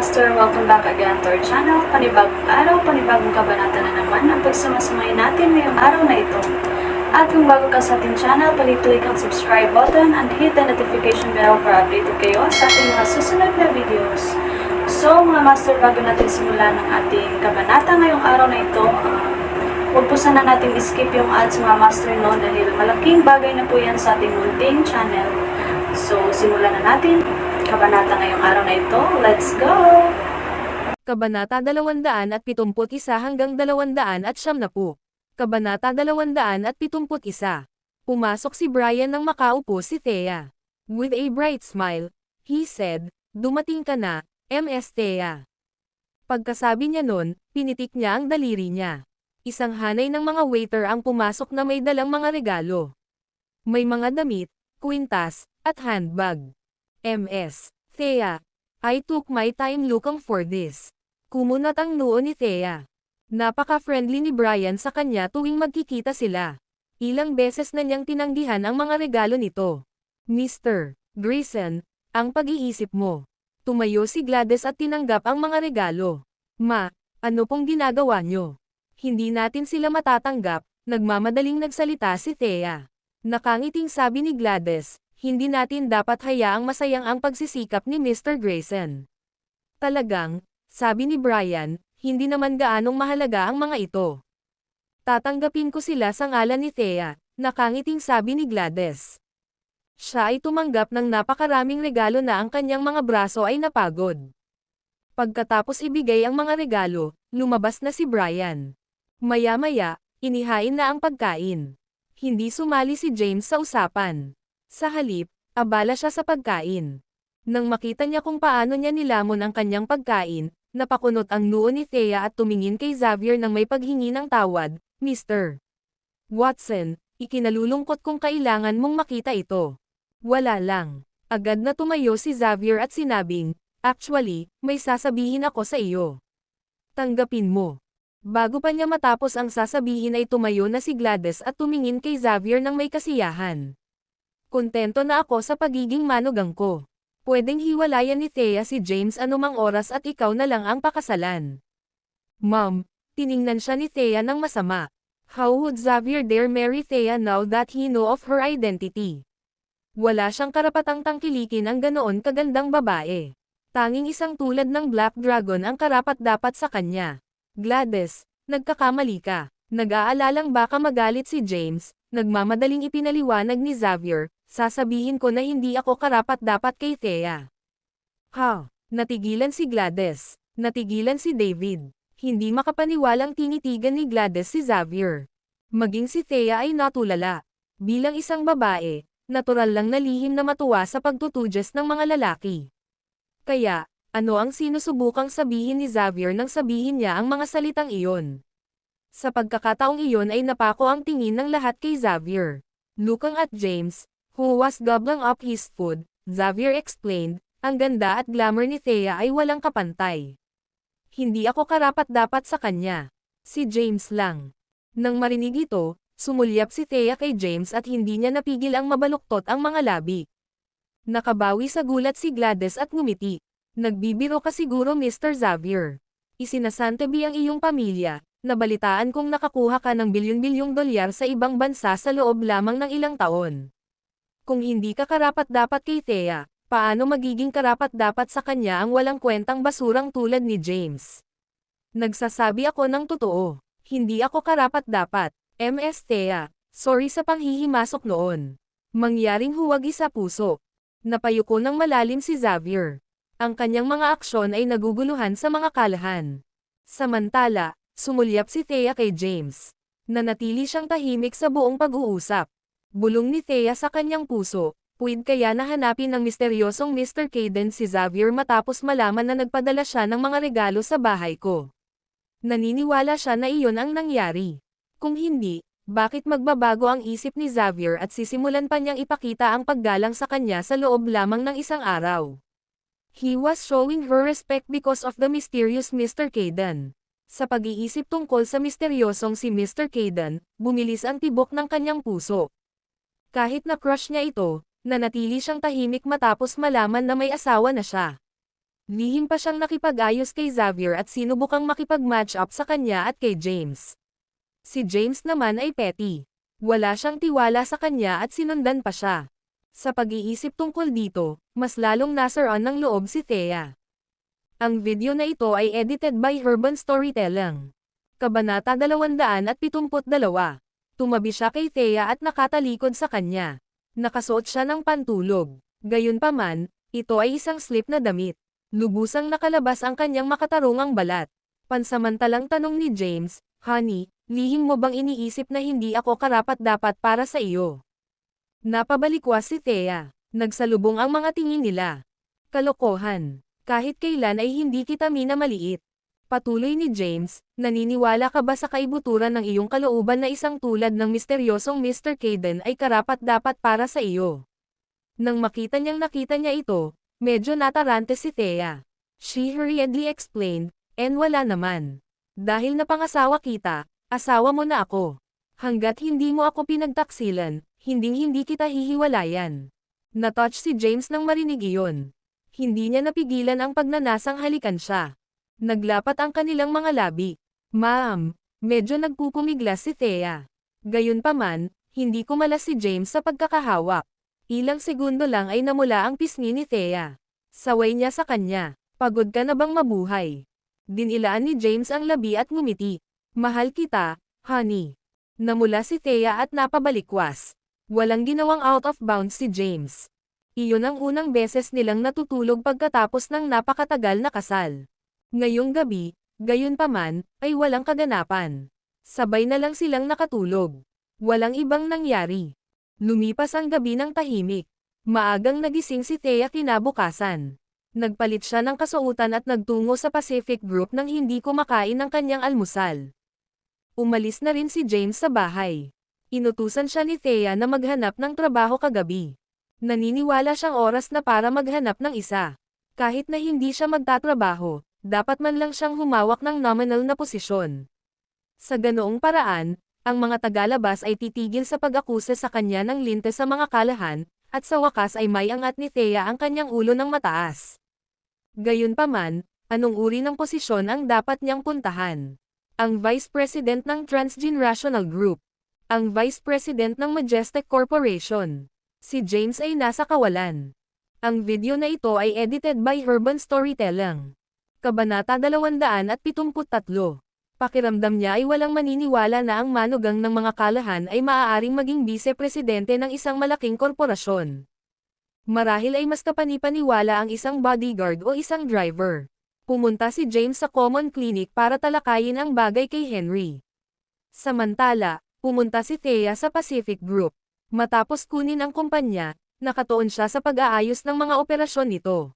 Master, welcome back again to our channel. Panibagong araw, panibagong kabanata na naman ang pagsamasamayin natin ngayong araw na ito. At kung bago ka sa ating channel, pag-click ang subscribe button and hit the notification bell para updated kayo sa ating mga susunod na videos. So mga Master, bago natin simulan ang ating kabanata ngayong araw na ito, huwag po sana natin skip yung ads mga Master, no, dahil malaking bagay na po yan sa ating munting channel. So simulan na natin kabanata ngayong araw na ito. Let's go! Kabanata 271 hanggang 270. Kabanata 271. Pumasok si Brian nang makaupo si Thea. With a bright smile, he said, "Dumating ka na, Ms. Thea." Pagkasabi niya nun, pinitik niya ang daliri niya. Isang hanay ng mga waiter ang pumasok na may dalang mga regalo. May mga damit, kwintas, at handbag. Ms. Thea, I took my time looking for this. Kumunat ang noo ni Thea. Napaka-friendly ni Brian sa kanya tuwing magkikita sila. Ilang beses na niyang tinanggihan ang mga regalo nito. Mr. Grayson, ang pag-iisip mo. Tumayo si Gladys at tinanggap ang mga regalo. Ma, ano pong ginagawa niyo? Hindi natin sila matatanggap, nagmamadaling nagsalita si Thea. Nakangiting sabi ni Gladys, hindi natin dapat hayaang masayang ang pagsisikap ni Mr. Grayson. Talagang, sabi ni Brian, hindi naman gaanong mahalaga ang mga ito. Tatanggapin ko sila sa ngalan ni Thea, nakangiting sabi ni Gladys. Siya ay tumanggap ng napakaraming regalo na ang kanyang mga braso ay napagod. Pagkatapos ibigay ang mga regalo, lumabas na si Brian. Maya-maya, inihain na ang pagkain. Hindi sumali si James sa usapan. Sa halip, abala siya sa pagkain. Nang makita niya kung paano niya nilamon ang kanyang pagkain, napakunot ang noo ni Thea at tumingin kay Xavier nang may paghingi ng tawad, "Mr. Watson, ikinalulungkot kung kailangan mong makita ito." Wala lang. Agad na tumayo si Xavier at sinabing, "Actually, may sasabihin ako sa iyo. Tanggapin mo." Bago pa niya matapos ang sasabihin ay tumayo na si Gladys at tumingin kay Xavier nang may kasiyahan. "Kontento na ako sa pagiging manugang ko. Pwedeng hiwalayan ni Thea si James anumang oras at ikaw na lang ang pakasalan." "Mom," tiningnan siya ni Thea ng masama. "How would Xavier dare marry Thea now that he know of her identity?" Wala siyang karapatang tangkilikin ang ganoon kagandang babae. Tanging isang tulad ng Black Dragon ang karapat-dapat sa kanya. "Gladys, nagkakamali ka. Nag-aalalang baka magalit si James," nagmamadaling ipinaliwanag ni Xavier, "sasabihin ko na hindi ako karapat-dapat kay Thea." "Ha?" Natigilan si Gladys. Natigilan si David. Hindi makapaniwalang tinitigan ni Gladys si Xavier. Maging si Thea ay natulala. Bilang isang babae, natural lang na lihim na matuwa sa pagtutudyas ng mga lalaki. Kaya, ano ang sinusubukang sabihin ni Xavier nang sabihin niya ang mga salitang iyon? Sa pagkakataong iyon ay napako ang tingin ng lahat kay Xavier. Looking at James, who was gobbling up his food, Xavier explained, "Ang ganda at glamour ni Thea ay walang kapantay. Hindi ako karapat-dapat sa kanya. Si James lang." Nang marinig ito, sumulyap si Thea kay James at hindi niya napigil ang mabaluktot ang mga labi. Nakabawi sa gulat si Gladys at ngumiti. "Nagbibiro ka siguro Mr. Xavier. Isinasantabi ang iyong pamilya. Nabalitaan kong nakakuha ka ng bilyon-bilyong dolyar sa ibang bansa sa loob lamang ng ilang taon. Kung hindi ka karapat-dapat kay Thea, paano magiging karapat-dapat sa kanya ang walang kwentang basurang tulad ni James?" "Nagsasabi ako ng totoo. Hindi ako karapat-dapat, Ms. Thea. Sorry sa panghihimasok noon. Mangyaring huwagi sa puso." Napayuko ng malalim si Xavier. Ang kanyang mga aksyon ay naguguluhan sa mga kalahan. Samantala, sumulyap si Thea kay James. Nanatili siyang tahimik sa buong pag-uusap. Bulong ni Thea sa kanyang puso, "Puwid kaya nahanapin ng misteryosong Mr. Caden si Xavier matapos malaman na nagpadala siya ng mga regalo sa bahay ko? Naniniwala siya na iyon ang nangyari. Kung hindi, bakit magbabago ang isip ni Xavier at sisimulan pa niyang ipakita ang paggalang sa kanya sa loob lamang ng isang araw? He was showing her respect because of the mysterious Mr. Caden." Sa pag-iisip tungkol sa misteryosong si Mr. Caden, bumilis ang tibok ng kanyang puso. Kahit na crush niya ito, nanatili siyang tahimik matapos malaman na may asawa na siya. Lihim pa siyang nakipag-ayos kay Xavier at sinubukang makipag-match up sa kanya at kay James. Si James naman ay petty. Wala siyang tiwala sa kanya at sinundan pa siya. Sa pag-iisip tungkol dito, mas lalong nasaran ng loob si Thea. Ang video na ito ay edited by Urban Storytelling. Kabanata 272. Tumabi siya kay Thea at nakatalikod sa kanya. Nakasuot siya ng pantulog. Gayunpaman, ito ay isang slip na damit. Lubusang nakalabas ang kanyang makatarungang balat. Pansamantalang tanong ni James, "Honey, lihim mo bang iniisip na hindi ako karapat-dapat para sa iyo?" Napabalikwas si Thea. Nagsalubong ang mga tingin nila. "Kalokohan. Kahit kailan ay hindi kita minamaliit." Patuloy ni James, "Naniniwala ka ba sa kaibuturan ng iyong kalooban na isang tulad ng misteryosong Mr. Caden ay karapat-dapat para sa iyo?" Nang nakita niya ito, medyo natarante si Thea. She hurriedly explained, "And wala naman. Dahil napangasawa kita, asawa mo na ako. Hanggat hindi mo ako pinagtaksilan, hindi kita hihiwalayan." Natouch si James nang marinig iyon. Hindi niya napigilan ang pagnanasang halikan siya. Naglapat ang kanilang mga labi. "Ma'am," medyo nagpupumiglas si Thea. Gayunpaman, hindi kumalas si James sa pagkakahawak. Ilang segundo lang ay namula ang pisngi ni Thea. Saway niya sa kanya, "Pagod ka na bang mabuhay?" Dinilaan ni James ang labi at ngumiti. "Mahal kita, honey." Namula si Thea at napabalikwas. Walang ginawang out of bounds si James. Iyon ang unang beses nilang natutulog pagkatapos ng napakatagal na kasal. Ngayong gabi, gayunpaman, ay walang kaganapan. Sabay na lang silang nakatulog. Walang ibang nangyari. Lumipas ang gabi ng tahimik. Maagang nagising si Thea kinabukasan. Nagpalit siya ng kasuotan at nagtungo sa Pacific Group nang hindi kumakain ng kanyang almusal. Umalis na rin si James sa bahay. Inutusan siya ni Thea na maghanap ng trabaho kagabi. Naniniwala siyang oras na para maghanap ng isa. Kahit na hindi siya magtatrabaho, dapat man lang siyang humawak ng nominal na posisyon. Sa ganoong paraan, ang mga tagalabas ay titigil sa pag-akusa sa kanya ng linte sa mga kalahan, at sa wakas ay may angat ni Thea ang kanyang ulo ng mataas. Gayunpaman, anong uri ng posisyon ang dapat niyang puntahan? Ang Vice President ng Transgenerational Group. Ang Vice President ng Majestic Corporation. Si James ay nasa kawalan. Ang video na ito ay edited by Urban Storytelling. Kabanata 273. Pakiramdam niya ay walang maniniwala na ang manugang ng mga kalahan ay maaaring maging vice-presidente ng isang malaking korporasyon. Marahil ay mas kapanipaniwala ang isang bodyguard o isang driver. Pumunta si James sa Common Clinic para talakayin ang bagay kay Henry. Samantala, pumunta si Thea sa Pacific Group. Matapos kunin ang kumpanya, nakatuon siya sa pag-aayos ng mga operasyon nito.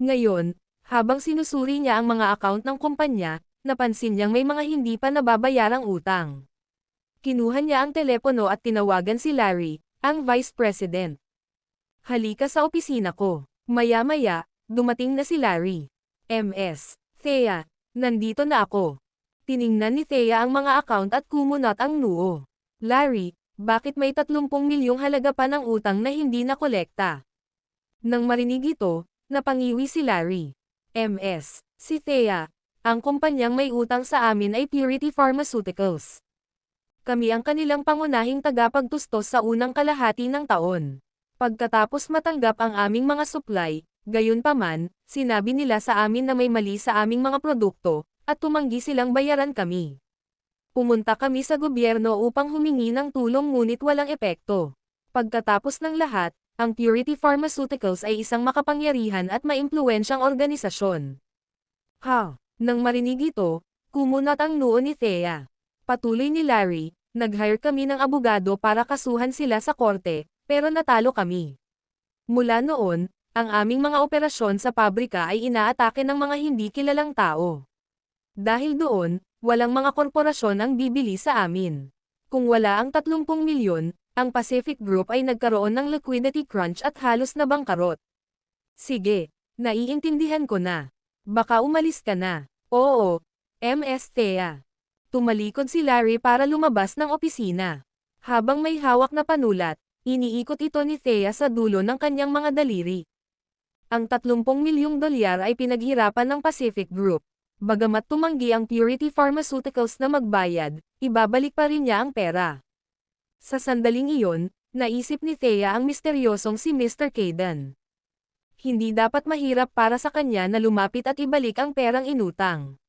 Ngayon, habang sinusuri niya ang mga account ng kumpanya, napansin niyang may mga hindi pa nababayarang utang. Kinuha niya ang telepono at tinawagan si Larry, ang Vice President. "Halika sa opisina ko." Maya-maya, dumating na si Larry. "MS, Thea, nandito na ako." Tiningnan ni Thea ang mga account at kumunot ang noo. "Larry, bakit may 30 milyong halaga pa ng utang na hindi nakolekta?" Nang marinig ito, napangiwi si Larry. "MS, si Thea, ang kumpanyang may utang sa amin ay Purity Pharmaceuticals. Kami ang kanilang pangunahing tagapagtustos sa unang kalahati ng taon. Pagkatapos matanggap ang aming mga supply, gayunpaman, sinabi nila sa amin na may mali sa aming mga produkto, at tumanggi silang bayaran kami. Pumunta kami sa gobyerno upang humingi ng tulong ngunit walang epekto. Pagkatapos ng lahat, ang Purity Pharmaceuticals ay isang makapangyarihan at maimpluwensyang organisasyon." Nang marinig ito, kumunat ang noo ni Thea. Patuloy ni Larry, "Nag-hire kami ng abogado para kasuhan sila sa korte, pero natalo kami. Mula noon, ang aming mga operasyon sa pabrika ay inaatake ng mga hindi kilalang tao. Dahil doon, walang mga korporasyon ang bibili sa amin. Kung wala ang 30 milyon, ang Pacific Group ay nagkaroon ng liquidity crunch at halos nabangkarot." "Sige, naiintindihan ko na. Baka umalis ka na." "Oo, MS Thea." Tumalikod si Larry para lumabas ng opisina. Habang may hawak na panulat, iniikot ito ni Thea sa dulo ng kanyang mga daliri. Ang 30 milyong dolyar ay pinaghirapan ng Pacific Group. Bagamat tumanggi ang Purity Pharmaceuticals na magbayad, ibabalik pa rin niya ang pera. Sa sandaling iyon, naisip ni Thea ang misteryosong si Mr. Kayden. Hindi dapat mahirap para sa kanya na lumapit at ibalik ang perang inutang.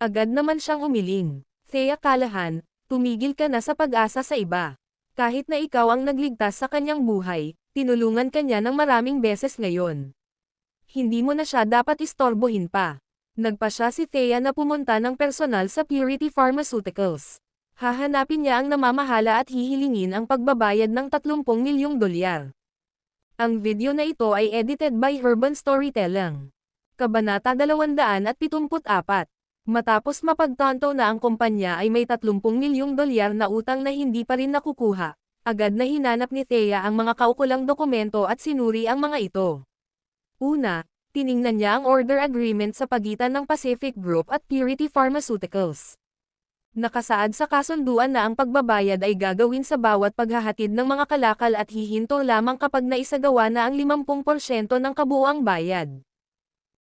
Agad naman siyang umiling. Thea Callahan, tumigil ka na sa pag-asa sa iba. Kahit na ikaw ang nagligtas sa kanyang buhay, tinulungan ka niya ng maraming beses ngayon. Hindi mo na siya dapat istorbohin pa. Nagpasya si Thea na pumunta ng personal sa Purity Pharmaceuticals. Hahanapin niya ang namamahala at hihilingin ang pagbabayad ng 30 milyong dolyar. Ang video na ito ay edited by Herban Storytelling. Kabanata 274. Matapos mapagtanto na ang kumpanya ay may 30 milyong dolyar na utang na hindi pa rin nakukuha, agad na hinanap ni Thea ang mga kaukulang dokumento at sinuri ang mga ito. Una, tiningnan niya ang order agreement sa pagitan ng Pacific Group at Purity Pharmaceuticals. Nakasaad sa kasunduan na ang pagbabayad ay gagawin sa bawat paghahatid ng mga kalakal at hihinto lamang kapag naisagawa na ang 50% ng kabuuang bayad.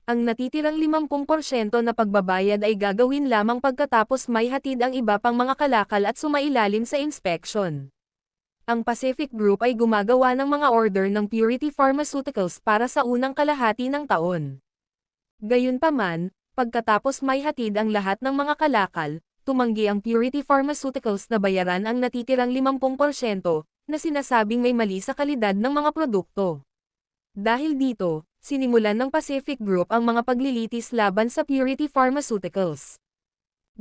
Ang natitirang 50% na pagbabayad ay gagawin lamang pagkatapos may hatid ang iba pang mga kalakal at sumailalim sa inspection. Ang Pacific Group ay gumagawa ng mga order ng Purity Pharmaceuticals para sa unang kalahati ng taon. Gayunpaman, pagkatapos may hatid ang lahat ng mga kalakal, tumanggi ang Purity Pharmaceuticals na bayaran ang natitirang 50% na sinasabing may mali sa kalidad ng mga produkto. Dahil dito, sinimulan ng Pacific Group ang mga paglilitis laban sa Purity Pharmaceuticals.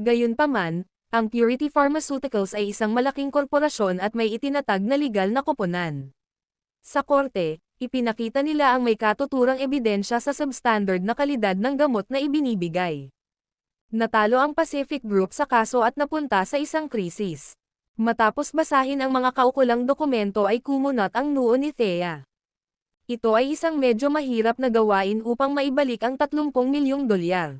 Gayunpaman, ang Purity Pharmaceuticals ay isang malaking korporasyon at may itinatag na legal na koponan. Sa korte, ipinakita nila ang may katuturang ebidensya sa substandard na kalidad ng gamot na ibinibigay. Natalo ang Pacific Group sa kaso at napunta sa isang krisis. Matapos basahin ang mga kaukulang dokumento ay kumunat ang noo ni Thea. Ito ay isang medyo mahirap na gawain upang maibalik ang 30 milyong dolyar.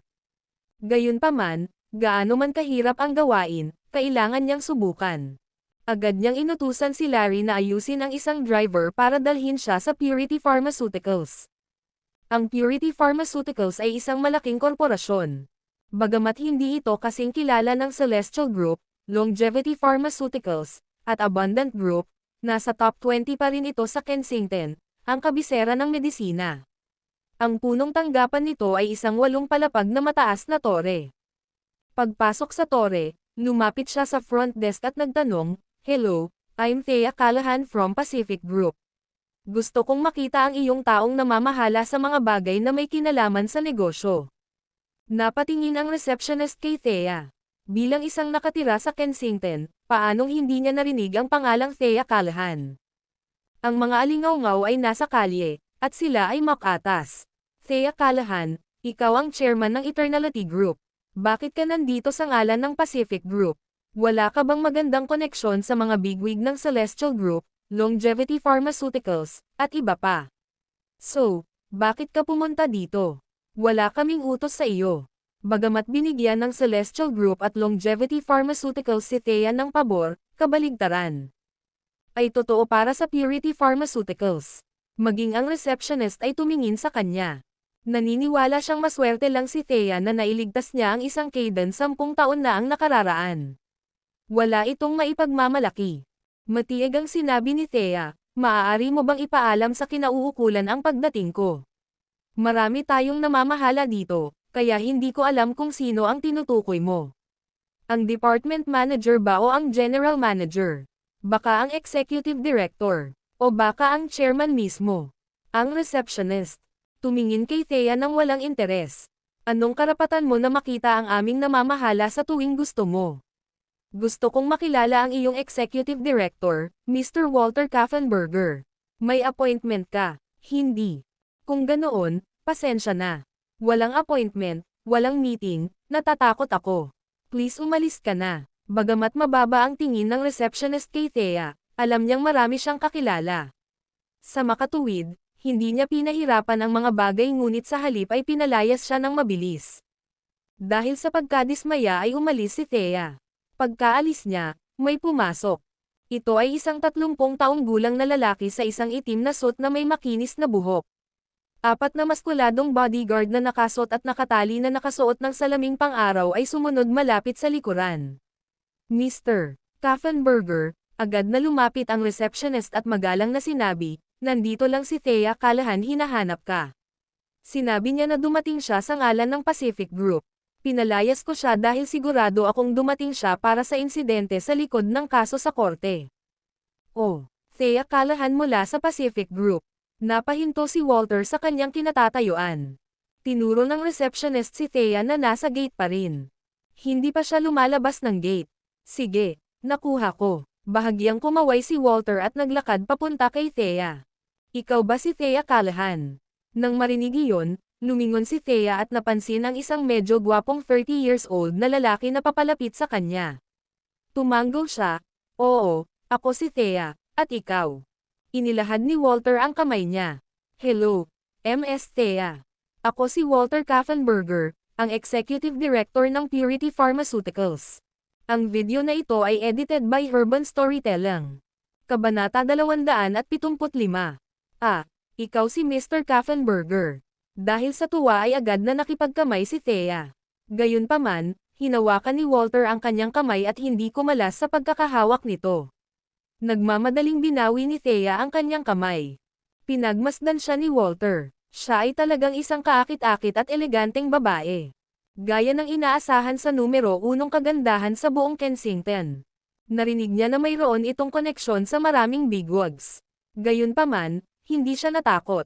Gayunpaman, gaano man kahirap ang gawain, kailangan niyang subukan. Agad niyang inutusan si Larry na ayusin ang isang driver para dalhin siya sa Purity Pharmaceuticals. Ang Purity Pharmaceuticals ay isang malaking korporasyon. Bagamat hindi ito kasing kilala ng Celestial Group, Longevity Pharmaceuticals, at Abundant Group, nasa top 20 pa rin ito sa Kensington, ang kabisera ng medisina. Ang punong tanggapan nito ay isang 8 palapag na mataas na tore. Pagpasok sa tore, lumapit siya sa front desk at nagtanong, "Hello, I'm Thea Callahan from Pacific Group. Gusto kong makita ang iyong taong namamahala sa mga bagay na may kinalaman sa negosyo." Napatingin ang receptionist kay Thea. Bilang isang nakatira sa Kensington, paanong hindi niya narinig ang pangalang Thea Callahan? Ang mga alingaw-ngaw ay nasa kalye, at sila ay makatas. "Thea Callahan, ikaw ang chairman ng Eternality Group. Bakit ka nandito sa ngalan ng Pacific Group? Wala ka bang magandang koneksyon sa mga bigwig ng Celestial Group, Longevity Pharmaceuticals, at iba pa? So, bakit ka pumunta dito? Wala kaming utos sa iyo." Bagamat binigyan ng Celestial Group at Longevity Pharmaceuticals si Thea ng pabor, kabaligtaran ay totoo para sa Purity Pharmaceuticals. Maging ang receptionist ay tumingin sa kanya. Naniniwala siyang maswerte lang si Thea na nailigtas niya ang isang Kayden 10 taon na ang nakararaan. Wala itong maipagmamalaki. Matieg ang sinabi ni Thea, "Maaari mo bang ipaalam sa kinauukulan ang pagdating ko? Marami tayong namamahala dito, kaya hindi ko alam kung sino ang tinutukoy mo. Ang department manager ba o ang general manager? Baka ang executive director? O baka ang chairman mismo?" Ang receptionist tumingin kay Thea ng walang interes. "Anong karapatan mo na makita ang aming namamahala sa tuwing gusto mo? Gusto kong makilala ang iyong executive director, Mr. Walter Kaffenberger. May appointment ka?" "Hindi." "Kung ganoon, pasensya na. Walang appointment, walang meeting, natatakot ako. Please umalis ka na." Bagamat mababa ang tingin ng receptionist kay Thea, alam niyang marami siyang kakilala. Sa makatuwid, hindi niya pinahirapan ang mga bagay ngunit sa halip ay pinalayas siya ng mabilis. Dahil sa pagkadismaya ay umalis si Thea. Pagkaalis niya, may pumasok. Ito ay isang 30 taong gulang na lalaki sa isang itim na suit na may makinis na buhok. Apat na maskuladong bodyguard na nakasuot at nakatali na nakasuot ng salaming pang-araw ay sumunod malapit sa likuran. Mr. Kaffenberger, agad na lumapit ang receptionist at magalang na sinabi, "Nandito lang si Thea Callahan, hinahanap ka." Sinabi niya na dumating siya sa ngalan ng Pacific Group. Pinalayas ko siya dahil sigurado akong dumating siya para sa insidente sa likod ng kaso sa korte. Oh, Thea Callahan mula sa Pacific Group. Napahinto si Walter sa kanyang kinatatayuan. Tinuro ng receptionist si Thea na nasa gate pa rin. Hindi pa siya lumalabas ng gate. Sige, nakuha ko. Bahagyang kumaway si Walter at naglakad papunta kay Thea. Ikaw ba si Thea Callahan? Nang marinig iyon, lumingon si Thea at napansin ang isang medyo gwapong 30 years old na lalaki na papalapit sa kanya. Tumango siya, "Oo, ako si Thea, at ikaw?" Inilahad ni Walter ang kamay niya. "Hello, Ms. Thea. Ako si Walter Kaffenberger, ang Executive Director ng Purity Pharmaceuticals." Ang video na ito ay edited by Urban Storytelling. Kabanata 275. Ikaw si Mr. Kaffenberger. Dahil sa tuwa ay agad na nakipagkamay si Thea. Gayunpaman, hinawakan ni Walter ang kanyang kamay at hindi kumalas sa pagkakahawak nito. Nagmamadaling binawi ni Thea ang kanyang kamay. Pinagmasdan siya ni Walter. Siya ay talagang isang kaakit-akit at eleganteng babae. Gaya ng inaasahan sa numero 1 kagandahan sa buong Kensington. Narinig niya na mayroon itong koneksyon sa maraming bigwigs. Gayunpaman, hindi siya natakot.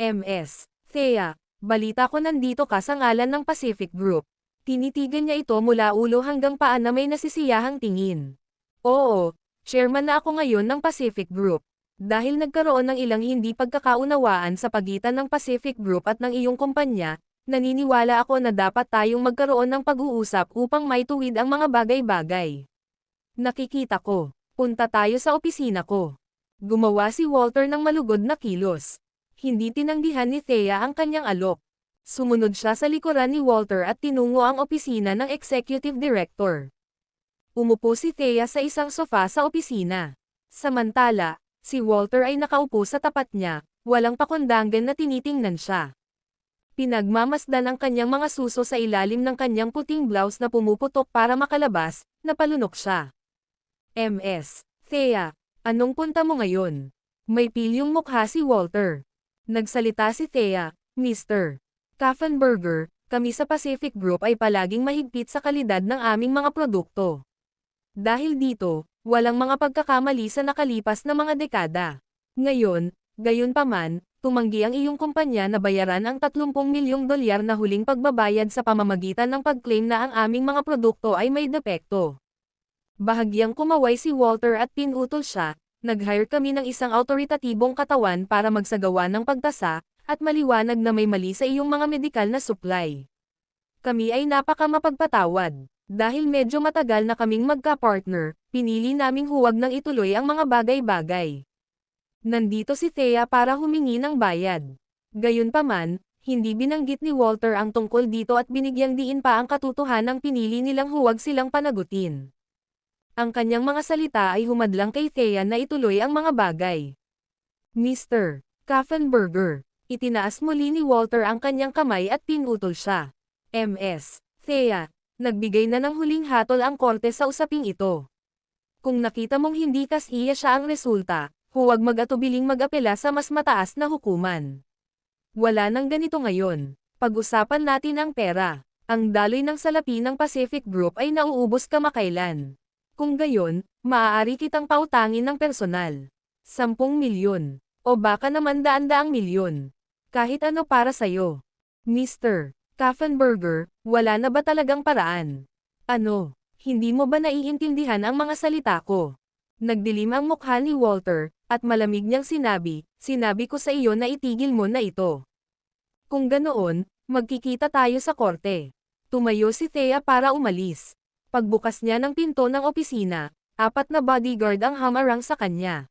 "Ms. Thea, balita ko nandito ka sa ngalan ng Pacific Group." Tinitigan niya ito mula ulo hanggang paa na may nasisiyahang tingin. "Oo. Chairman na ako ngayon ng Pacific Group. Dahil nagkaroon ng ilang hindi pagkakaunawaan sa pagitan ng Pacific Group at ng iyong kumpanya, naniniwala ako na dapat tayong magkaroon ng pag-uusap upang maituwid ang mga bagay-bagay. Nakikita ko. Punta tayo sa opisina ko." Gumawa si Walter ng malugod na kilos. Hindi tinanggihan ni Thea ang kanyang alok. Sumunod siya sa likuran ni Walter at tinungo ang opisina ng Executive Director. Umupo si Thea sa isang sofa sa opisina. Samantala, si Walter ay nakaupo sa tapat niya, walang pakundangan na tinitingnan siya. Pinagmamasdan ang kanyang mga suso sa ilalim ng kanyang puting blouse na pumuputok para makalabas, napalunok siya. "Ms. Thea, anong punta mo ngayon?" May pilyong mukha si Walter. Nagsalita si Thea, "Mr. Kaffenberger, kami sa Pacific Group ay palaging mahigpit sa kalidad ng aming mga produkto. Dahil dito, walang mga pagkakamali sa nakalipas na mga dekada. Ngayon, gayunpaman, tumanggi ang iyong kumpanya na bayaran ang $30 milyong na huling pagbabayad sa pamamagitan ng pag-claim na ang aming mga produkto ay may depekto." Bahagyang kumaway si Walter at pinutol siya. "Nag-hire kami ng isang awtoritatibong katawan para magsagawa ng pagtasa, at maliwanag na may mali sa iyong mga medikal na supply. Kami ay napakamapagpatawad. Dahil medyo matagal na kaming magka-partner, pinili naming huwag nang ituloy ang mga bagay-bagay." Nandito si Thea para humingi ng bayad. Gayunpaman, hindi binanggit ni Walter ang tungkol dito at binigyang diin pa ang katotohanang pinili nilang huwag silang panagutin. Ang kanyang mga salita ay humadlang kay Thea na ituloy ang mga bagay. "Mr. Kaffenberger." Itinaas muli ni Walter ang kanyang kamay at pinutol siya. "Ms. Thea, nagbigay na ng huling hatol ang korte sa usaping ito. Kung nakita mong hindi kasiya siya ang resulta, huwag mag-atubiling mag-apela sa mas mataas na hukuman. Wala nang ganito ngayon. Pag-usapan natin ang pera. Ang daloy ng salapi ng Pacific Group ay nauubos kamakailan. Kung gayon, maaari kitang pautangin ng personal. 10 milyon. O baka naman daan-daang milyon. Kahit ano para sa'yo. Mr. Kaffenberger, wala na ba talagang paraan? Ano, hindi mo ba naiintindihan ang mga salita ko?" Nagdilim ang mukha ni Walter, at malamig niyang sinabi ko sa iyo na itigil mo na ito. Kung ganoon, magkikita tayo sa korte. Tumayo si Thea para umalis. Pagbukas niya ng pinto ng opisina, 4 na bodyguard ang hamarang sa kanya.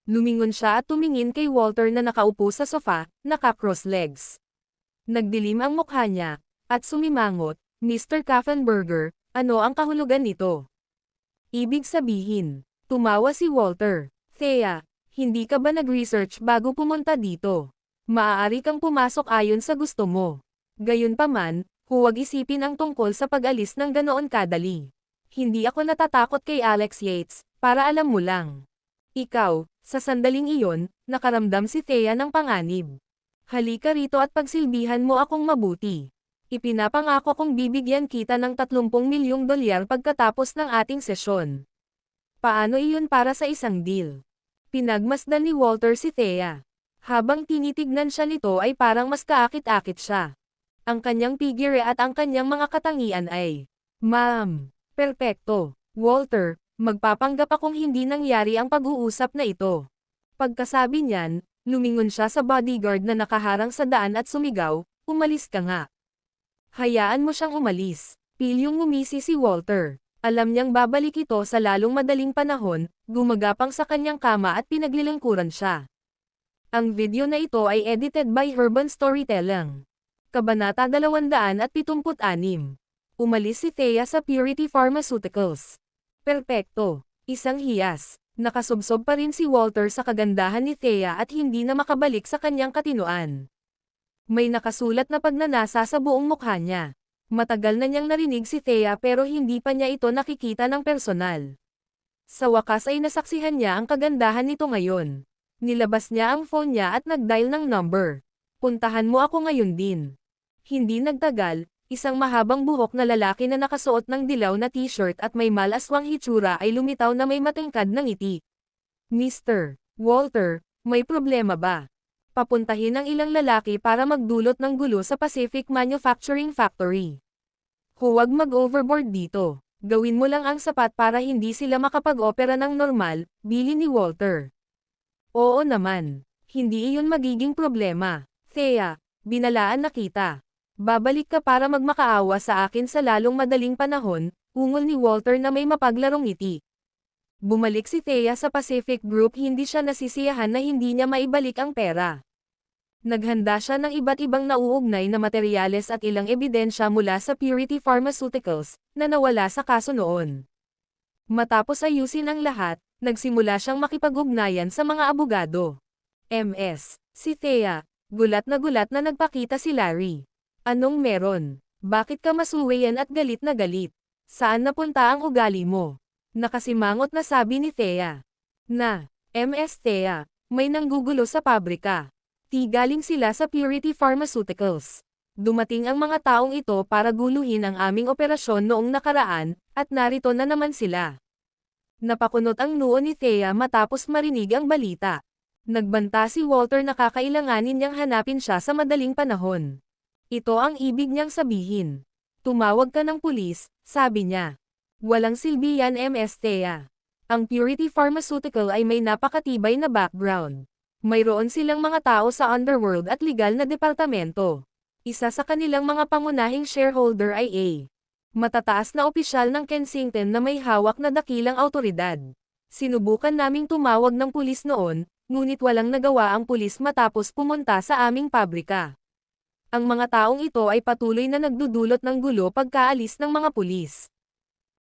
Lumingon siya at tumingin kay Walter na nakaupo sa sofa, naka-cross legs. Nagdilim ang mukha niya, at sumimangot, "Mr. Kaffenberger, ano ang kahulugan nito?" "Ibig sabihin," tumawa si Walter, "Thea, hindi ka ba nag-research bago pumunta dito? Maaari kang pumasok ayon sa gusto mo. Gayunpaman, huwag isipin ang tungkol sa pag-alis ng ganoon kadali. Hindi ako natatakot kay Alex Yates, para alam mo lang. Ikaw, sa sandaling iyon, nakaramdam si Thea ng panganib. Halika rito at pagsilbihan mo akong mabuti. Ipinapangako kong bibigyan kita ng 30 milyong dolyar pagkatapos ng ating sesyon. Paano iyon para sa isang deal? Pinagmasdan ni Walter si Thea. Habang tinitignan siya nito ay parang mas kaakit-akit siya. Ang kanyang figure at ang kanyang mga katangian ay, "Ma'am, perpekto. Walter, magpapanggap akong hindi nangyari ang pag-uusap na ito." Pagkasabi niyan, lumingon siya sa bodyguard na nakaharang sa daan at sumigaw, "Umalis ka nga." Hayaan mo siyang umalis. Pilyong ngumisi si Walter. Alam niyang babalik ito sa lalong madaling panahon, gumagapang sa kanyang kama at pinaglilingkuran siya. Ang video na ito ay edited by Herban Storytelling. Kabanata 276. Umalis si Thea sa Purity Pharmaceuticals. Perpekto. Isang hiyas. Nakasubsob pa rin si Walter sa kagandahan ni Thea at hindi na makabalik sa kanyang katinoan. May nakasulat na pagnanasa sa buong mukha niya. Matagal na niyang narinig si Thea pero hindi pa niya ito nakikita ng personal. Sa wakas ay nasaksihan niya ang kagandahan nito ngayon. Nilabas niya ang phone niya at nag-dial ng number. "Puntahan mo ako ngayon din." Hindi nagtagal, isang mahabang buhok na lalaki na nakasuot ng dilaw na t-shirt at may malaswang hitsura ay lumitaw na may matingkad ng ngiti. "Mr. Walter, may problema ba?" Papuntahin ang ilang lalaki para magdulot ng gulo sa Pacific Manufacturing Factory. "Huwag mag-overboard dito. Gawin mo lang ang sapat para hindi sila makapag-opera ng normal," bilin ni Walter. "Oo naman. Hindi iyon magiging problema. Thea, binalaan na kita. Babalik ka para magmakaawa sa akin sa lalong madaling panahon," ungol ni Walter na may mapaglarong ngiti. Bumalik si Thea sa Pacific Group, hindi siya nasisiyahan na hindi niya maibalik ang pera. Naghanda siya ng iba't ibang nauugnay na materyales at ilang ebidensya mula sa Purity Pharmaceuticals, na nawala sa kaso noon. Matapos ayusin ang lahat, nagsimula siyang makipag-ugnayan sa mga abogado. "MS. Si Thea." Gulat na nagpakita si Larry. "Anong meron? Bakit ka masuwayan at galit na galit? Saan napunta ang ugali mo?" Nakasimangot na sabi ni Thea. "MS Thea, may nanggugulo sa pabrika. Galing sila sa Purity Pharmaceuticals. Dumating ang mga taong ito para guluhin ang aming operasyon noong nakaraan, at narito na naman sila." Napakunot ang noo ni Thea matapos marinig ang balita. Nagbanta si Walter na kakailanganin niyang hanapin siya sa madaling panahon. Ito ang ibig niyang sabihin. "Tumawag ka ng pulis," sabi niya. "Walang silbi yan, MS Thea. Ang Purity Pharmaceutical ay may napakatibay na background. Mayroon silang mga tao sa underworld at legal na departamento. Isa sa kanilang mga pangunahing shareholder ay matataas na opisyal ng Kensington na may hawak na dakilang awtoridad. Sinubukan naming tumawag ng pulis noon, ngunit walang nagawa ang pulis matapos pumunta sa aming pabrika. Ang mga taong ito ay patuloy na nagdudulot ng gulo pagkaalis ng mga pulis.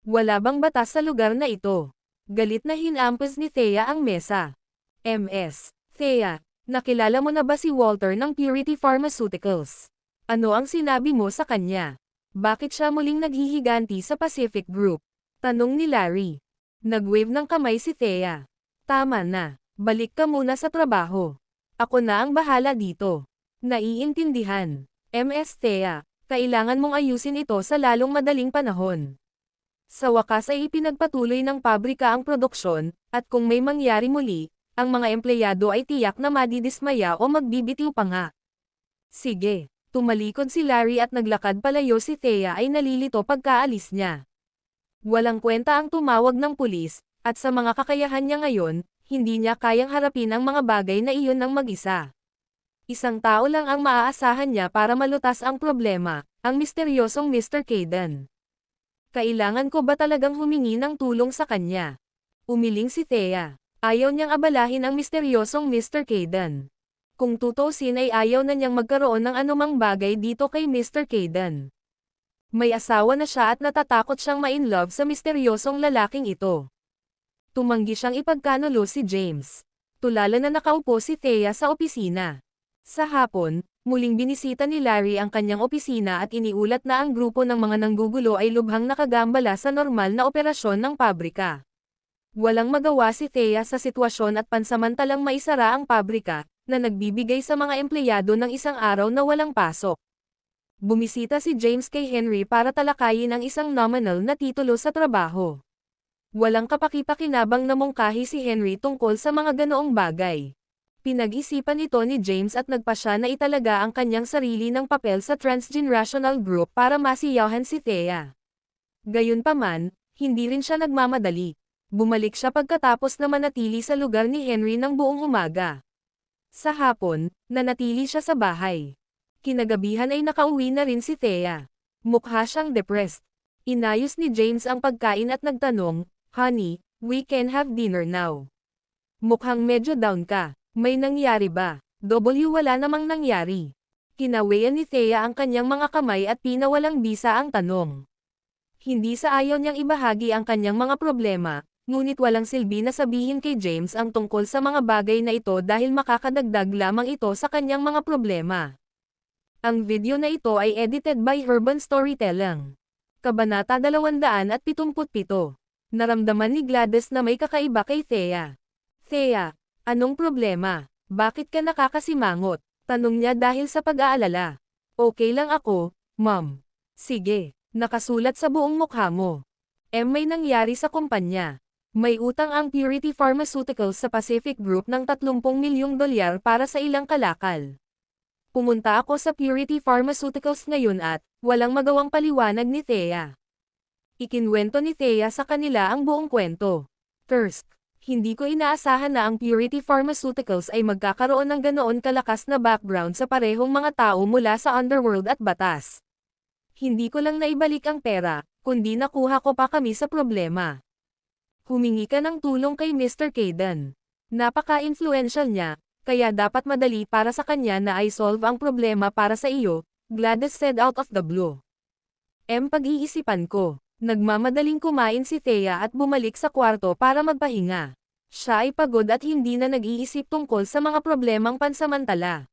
Wala bang batas sa lugar na ito?" Galit na hinampas ni Thea ang mesa. "MS. Thea, nakilala mo na ba si Walter ng Purity Pharmaceuticals? Ano ang sinabi mo sa kanya? Bakit siya muling naghihiganti sa Pacific Group?" tanong ni Larry. Nag-wave ng kamay si Thea. "Tama na. Balik ka muna sa trabaho. Ako na ang bahala dito." "Naiintindihan. MS Thea, kailangan mong ayusin ito sa lalong madaling panahon." Sa wakas ay ipinagpatuloy ng pabrika ang produksyon, at kung may mangyari muli, ang mga empleyado ay tiyak na madidismaya o magbibitiw pa nga. "Sige." Tumalikod si Larry at naglakad palayo. Si Thea ay nalilito pagkaalis niya. Walang kwenta ang tumawag ng pulis, at sa mga kakayahan niya ngayon, hindi niya kayang harapin ang mga bagay na iyon ng mag-isa. Isang tao lang ang maaasahan niya para malutas ang problema, ang misteryosong Mr. Caden. "Kailangan ko ba talagang humingi ng tulong sa kanya?" Umiling si Thea. Ayaw niyang abalahin ang misteryosong Mr. Caden. Kung tutusin ay ayaw na niyang magkaroon ng anumang bagay dito kay Mr. Caden. May asawa na siya at natatakot siyang ma-inlove sa misteryosong lalaking ito. Tumanggi siyang ipagkanulo si James. Tulala na nakaupo si Thea sa opisina. Sa hapon, muling binisita ni Larry ang kanyang opisina at iniulat na ang grupo ng mga nanggugulo ay lubhang nakagambala sa normal na operasyon ng pabrika. Walang magawa si Thea sa sitwasyon at pansamantalang maisara ang pabrika, na nagbibigay sa mga empleyado ng isang araw na walang pasok. Bumisita si James kay Henry para talakayin ang isang nominal na titulo sa trabaho. Walang kapaki-pakinabang na mungkahi si Henry tungkol sa mga ganoong bagay. Pinag-isipan ito ni James at nagpasya na italaga ang kanyang sarili ng papel sa transgenerational group para masiyahan si Thea. Gayunpaman, hindi rin siya nagmamadali. Bumalik siya pagkatapos na manatili sa lugar ni Henry ng buong umaga. Sa hapon, nanatili siya sa bahay. Kinagabihan ay nakauwi na rin si Thea. Mukha siyang depressed. Inayos ni James ang pagkain at nagtanong, "Honey, we can have dinner now." Mukhang medyo down ka. May nangyari ba? Wala namang nangyari. Kinawayan ni Thea ang kanyang mga kamay at pinawalang bisa ang tanong. Hindi sa ayaw niyang ibahagi ang kanyang mga problema, ngunit walang silbi na sabihin kay James ang tungkol sa mga bagay na ito dahil makakadagdag lamang ito sa kanyang mga problema. Ang video na ito ay edited by Urban Storytelling. Kabanata 277. Naramdaman ni Gladys na may kakaiba kay Thea. "Thea, anong problema? Bakit ka nakakasimangot?" Tanong niya dahil sa pag-aalala. "Okay lang ako, Mom." "Sige, nakasulat sa buong mukha mo." May nangyari sa kumpanya. May utang ang Purity Pharmaceuticals sa Pacific Group ng $30 milyong para sa ilang kalakal. Pumunta ako sa Purity Pharmaceuticals ngayon at walang magawang paliwanag ni Thea. Ikinwento ni Thea sa kanila ang buong kwento. "First, hindi ko inaasahan na ang Purity Pharmaceuticals ay magkakaroon ng ganoon kalakas na background sa parehong mga tao mula sa underworld at batas. Hindi ko lang naibalik ang pera, kundi nakuha ko pa kami sa problema. Humingi ka ng tulong kay Mr. Caden. Napaka-influential niya, kaya dapat madali para sa kanya na i-solve ang problema para sa iyo," Gladys said out of the blue. Pag-iisipan ko. Nagmamadaling kumain si Thea at bumalik sa kwarto para magpahinga. Siya ay pagod at hindi na nag-iisip tungkol sa mga problemang pansamantala.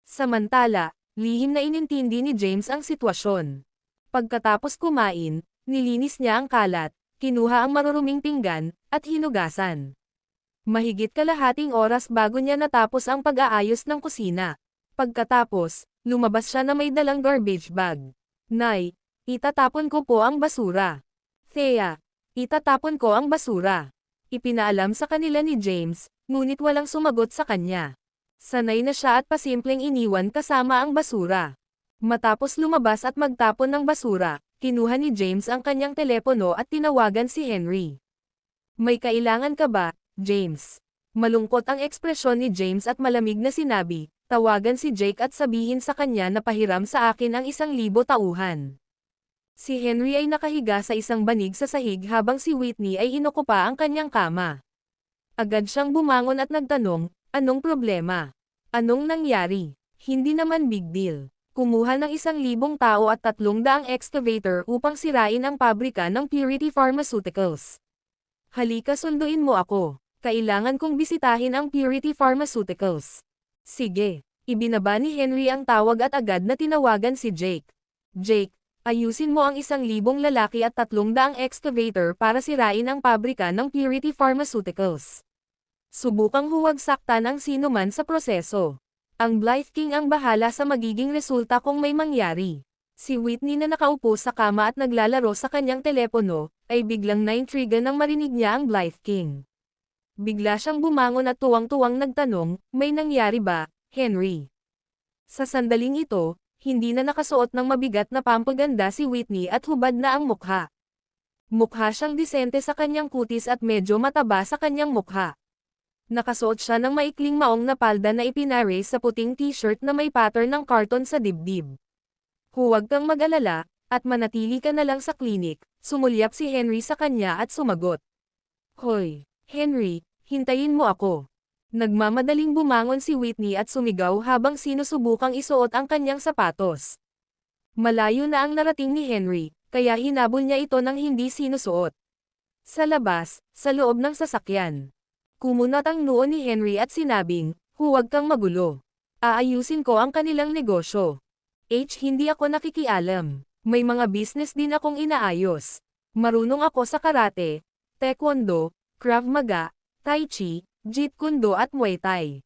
Samantala, lihim na inintindi ni James ang sitwasyon. Pagkatapos kumain, nilinis niya ang kalat, kinuha ang maruruming pinggan, at hinugasan. Mahigit kalahating oras bago niya natapos ang pag-aayos ng kusina. Pagkatapos, lumabas siya na may dalang garbage bag. "Nay, itatapon ko po ang basura." "Thea, itatapon ko ang basura." Ipinaalam sa kanila ni James, ngunit walang sumagot sa kanya. Sanay na siya at pasimpleng iniwan kasama ang basura. Matapos lumabas at magtapon ng basura, kinuha ni James ang kanyang telepono at tinawagan si Henry. "May kailangan ka ba, James?" Malungkot ang ekspresyon ni James at malamig na sinabi, "Tawagan si Jake at sabihin sa kanya na pahiram sa akin ang 1,000 tauhan." Si Henry ay nakahiga sa isang banig sa sahig habang si Whitney ay inokupa ang kanyang kama. Agad siyang bumangon at nagtanong, "Anong problema? Anong nangyari?" "Hindi naman big deal. Kumuha ng 1,000 tao at 300 excavator upang sirain ang pabrika ng Purity Pharmaceuticals. Halika sunduin mo ako. Kailangan kong bisitahin ang Purity Pharmaceuticals." "Sige." Ibinaba ni Henry ang tawag at agad na tinawagan si Jake. "Jake, ayusin mo ang 1,000 lalaki at 300 excavator para sirain ang pabrika ng Purity Pharmaceuticals. Subukang huwag saktan ang sino man sa proseso. Ang Blythe King ang bahala sa magiging resulta kung may mangyari." Si Whitney na nakaupo sa kama at naglalaro sa kanyang telepono, ay biglang naintriga nang marinig niya ang Blythe King. Bigla siyang bumangon at tuwang-tuwang nagtanong, "May nangyari ba, Henry?" Sa sandaling ito, hindi na nakasuot ng mabigat na pampaganda si Whitney at hubad na ang mukha. Mukha siyang disente sa kanyang kutis at medyo mataba sa kanyang mukha. Nakasuot siya ng maikling maong na palda na ipinare sa puting t-shirt na may pattern ng karton sa dibdib. "Huwag kang mag-alala, at manatili ka na lang sa klinik," sumulyap si Henry sa kanya at sumagot. "Hoy, Henry, hintayin mo ako." Nagmamadaling bumangon si Whitney at sumigaw habang sinusubukang isuot ang kanyang sapatos. Malayo na ang narating ni Henry, kaya hinabol niya ito ng hindi sinusuot. Sa labas, sa loob ng sasakyan. Kumunat ang noo ni Henry at sinabing, "Huwag kang magulo. Aayusin ko ang kanilang negosyo. Hindi ako nakikialam. May mga business din akong inaayos. Marunong ako sa karate, taekwondo, Krav Maga, Tai Chi, Jeet Kune Do at Muay Thai.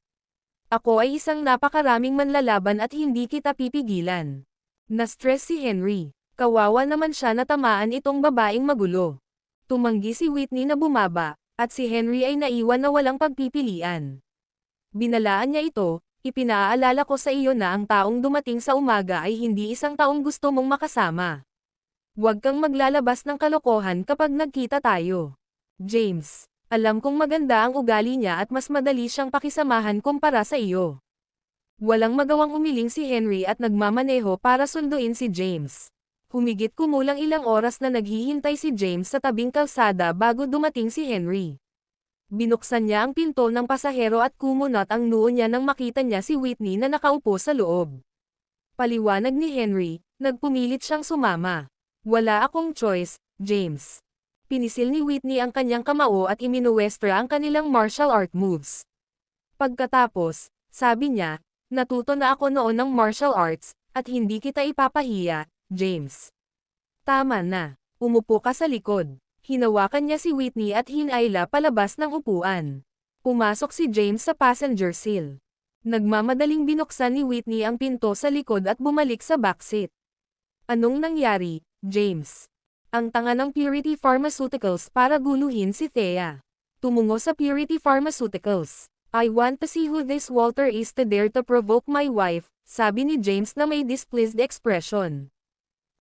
Ako ay isang napakaraming manlalaban at hindi kita pipigilan. Na-stress si Henry. Kawawa naman siya na tamaan itong babaeng magulo. Tumanggi si Whitney na bumaba, at si Henry ay naiwan na walang pagpipilian. Binalaan niya ito, ipinaalala ko sa iyo na ang taong dumating sa umaga ay hindi isang taong gusto mong makasama. Huwag kang maglalabas ng kalokohan kapag nagkita tayo. James, alam kong maganda ang ugali niya at mas madali siyang pakisamahan kumpara sa iyo. Walang magawang umiling si Henry at nagmamaneho para sunduin si James. Humigit kumulang ilang oras na naghihintay si James sa tabing kalsada bago dumating si Henry. Binuksan niya ang pinto ng pasahero at kumunot ang noo niya nang makita niya si Whitney na nakaupo sa loob. Paliwanag ni Henry, nagpumilit siyang sumama. Wala akong choice, James. Pinisil ni Whitney ang kanyang kamao at iminuwestra ang kanilang martial art moves. Pagkatapos, sabi niya, natuto na ako noon ng martial arts, at hindi kita ipapahiya, James. Tama na. Umupo ka sa likod. Hinawakan niya si Whitney at hinayla palabas ng upuan. Pumasok si James sa passenger sill. Nagmamadaling binuksan ni Whitney ang pinto sa likod at bumalik sa backseat. Anong nangyari, James? Ang tanga ng Purity Pharmaceuticals para guluhin si Thea. Tumungo sa Purity Pharmaceuticals. I want to see who this Walter is to dare to provoke my wife, sabi ni James na may displeased expression.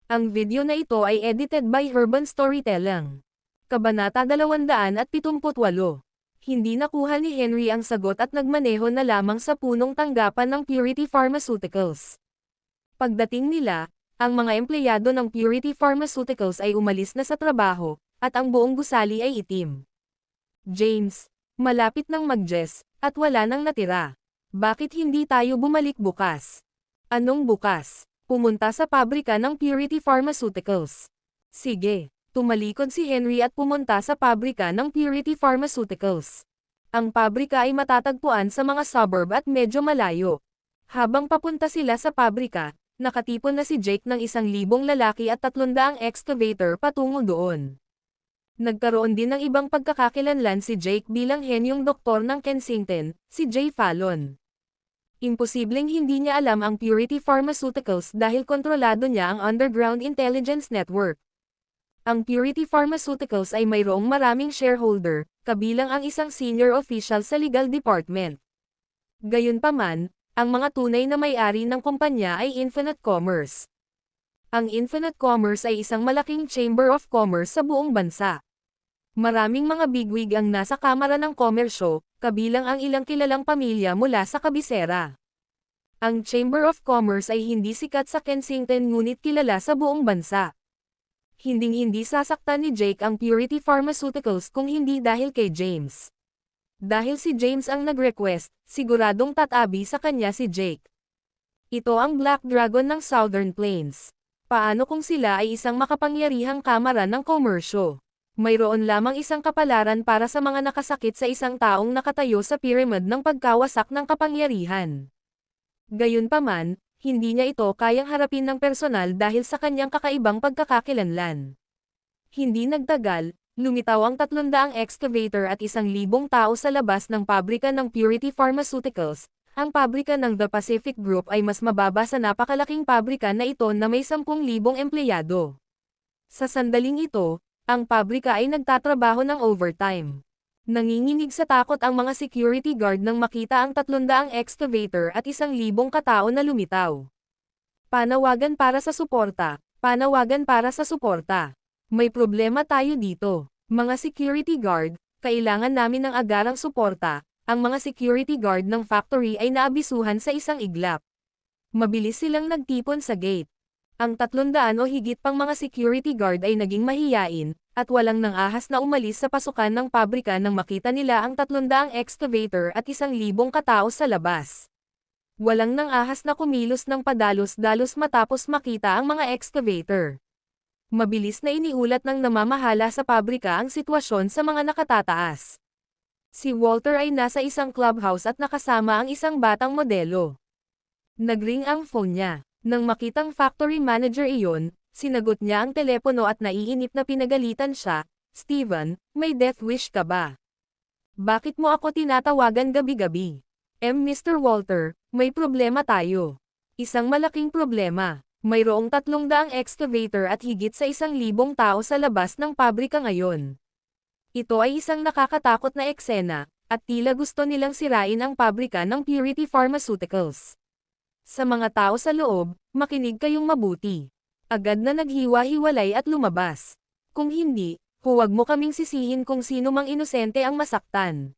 Ang video na ito ay edited by Urban Storytelling. Kabanata 278. Hindi nakuha ni Henry ang sagot at nagmaneho na lamang sa punong tanggapan ng Purity Pharmaceuticals. Pagdating nila, ang mga empleyado ng Purity Pharmaceuticals ay umalis na sa trabaho, at ang buong gusali ay itim. James, malapit nang mag-jess, at wala nang natira. Bakit hindi tayo bumalik bukas? Anong bukas? Pumunta sa pabrika ng Purity Pharmaceuticals. Sige, tumalikod si Henry at pumunta sa pabrika ng Purity Pharmaceuticals. Ang pabrika ay matatagpuan sa mga suburb at medyo malayo. Habang papunta sila sa pabrika, nakatipon na si Jake ng 1,000 lalaki at 300 excavator patungo doon. Nagkaroon din ng ibang pagkakakilanlan si Jake bilang henyong doktor ng Kensington, si Jay Fallon. Imposibleng hindi niya alam ang Purity Pharmaceuticals dahil kontrolado niya ang Underground Intelligence Network. Ang Purity Pharmaceuticals ay mayroong maraming shareholder, kabilang ang isang senior official sa legal department. Gayunpaman, ang mga tunay na may-ari ng kumpanya ay Infinite Commerce. Ang Infinite Commerce ay isang malaking chamber of commerce sa buong bansa. Maraming mga bigwig ang nasa Kamara ng Komersyo, kabilang ang ilang kilalang pamilya mula sa kabisera. Ang Chamber of Commerce ay hindi sikat sa Kensington ngunit kilala sa buong bansa. Hinding-hindi sasaktan ni Jake ang Purity Pharmaceuticals kung hindi dahil kay James. Dahil si James ang nag-request, siguradong tatabi sa kanya si Jake. Ito ang Black Dragon ng Southern Plains. Paano kung sila ay isang makapangyarihang kamara ng komersyo? Mayroon lamang isang kapalaran para sa mga nakasakit sa isang taong nakatayo sa pyramid ng pagkawasak ng kapangyarihan. Gayunpaman, hindi niya ito kayang harapin ng personal dahil sa kanyang kakaibang pagkakakilanlan. Hindi nagtagal, lumitaw ang 300 excavator at 1,000 tao sa labas ng pabrika ng Purity Pharmaceuticals. Ang pabrika ng The Pacific Group ay mas mababa sa napakalaking pabrika na ito na may 10,000 empleyado. Sa sandaling ito, ang pabrika ay nagtatrabaho ng overtime. Nanginginig sa takot ang mga security guard nang makita ang 300 excavator at 1,000 katao na lumitaw. Panawagan para sa suporta. Panawagan para sa suporta. May problema tayo dito. Mga security guard, kailangan namin ng agarang suporta. Ang mga security guard ng factory ay naabisuhan sa isang iglap. Mabilis silang nagtipon sa gate. Ang 300 o higit pang mga security guard ay naging mahiyain, at walang nang-ahas na umalis sa pasukan ng pabrika nang makita nila ang 300 excavator at 1,000 katao sa labas. Walang nang-ahas na kumilos ng padalos-dalos matapos makita ang mga excavator. Mabilis na iniulat ng namamahala sa pabrika ang sitwasyon sa mga nakatataas. Si Walter ay nasa isang clubhouse at nakasama ang isang batang modelo. Nagring ang phone niya. Nang makitang factory manager iyon, sinagot niya ang telepono at naiinip na pinagalitan siya, "Steven, may death wish ka ba? Bakit mo ako tinatawagan gabi-gabi?" Mr. Walter, may problema tayo. Isang malaking problema. Mayroong 300 excavator at higit sa 1,000 tao sa labas ng pabrika ngayon. Ito ay isang nakakatakot na eksena, at tila gusto nilang sirain ang pabrika ng Purity Pharmaceuticals. Sa mga tao sa loob, makinig kayong mabuti. Agad na naghiwa-hiwalay at lumabas. Kung hindi, huwag mo kaming sisihin kung sino mang inosente ang masaktan.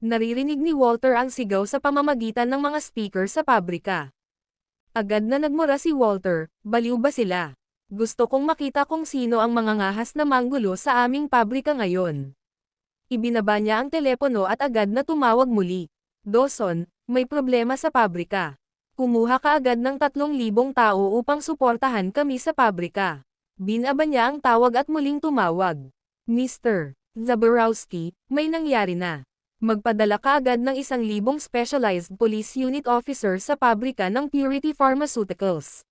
Naririnig ni Walter ang sigaw sa pamamagitan ng mga speaker sa pabrika. Agad na nagmura si Walter, "Baliw ba sila? Gusto kong makita kung sino ang mga ngahas na manggulo sa aming pabrika ngayon." Ibinaba niya ang telepono at agad na tumawag muli. "Dawson, may problema sa pabrika. Kumuha ka agad ng 3,000 tao upang suportahan kami sa pabrika." Binaba niya ang tawag at muling tumawag. "Mr. Zaborowski, may nangyari na. Magpadala ka agad ng 1,000 specialized police unit officer sa pabrika ng Purity Pharmaceuticals."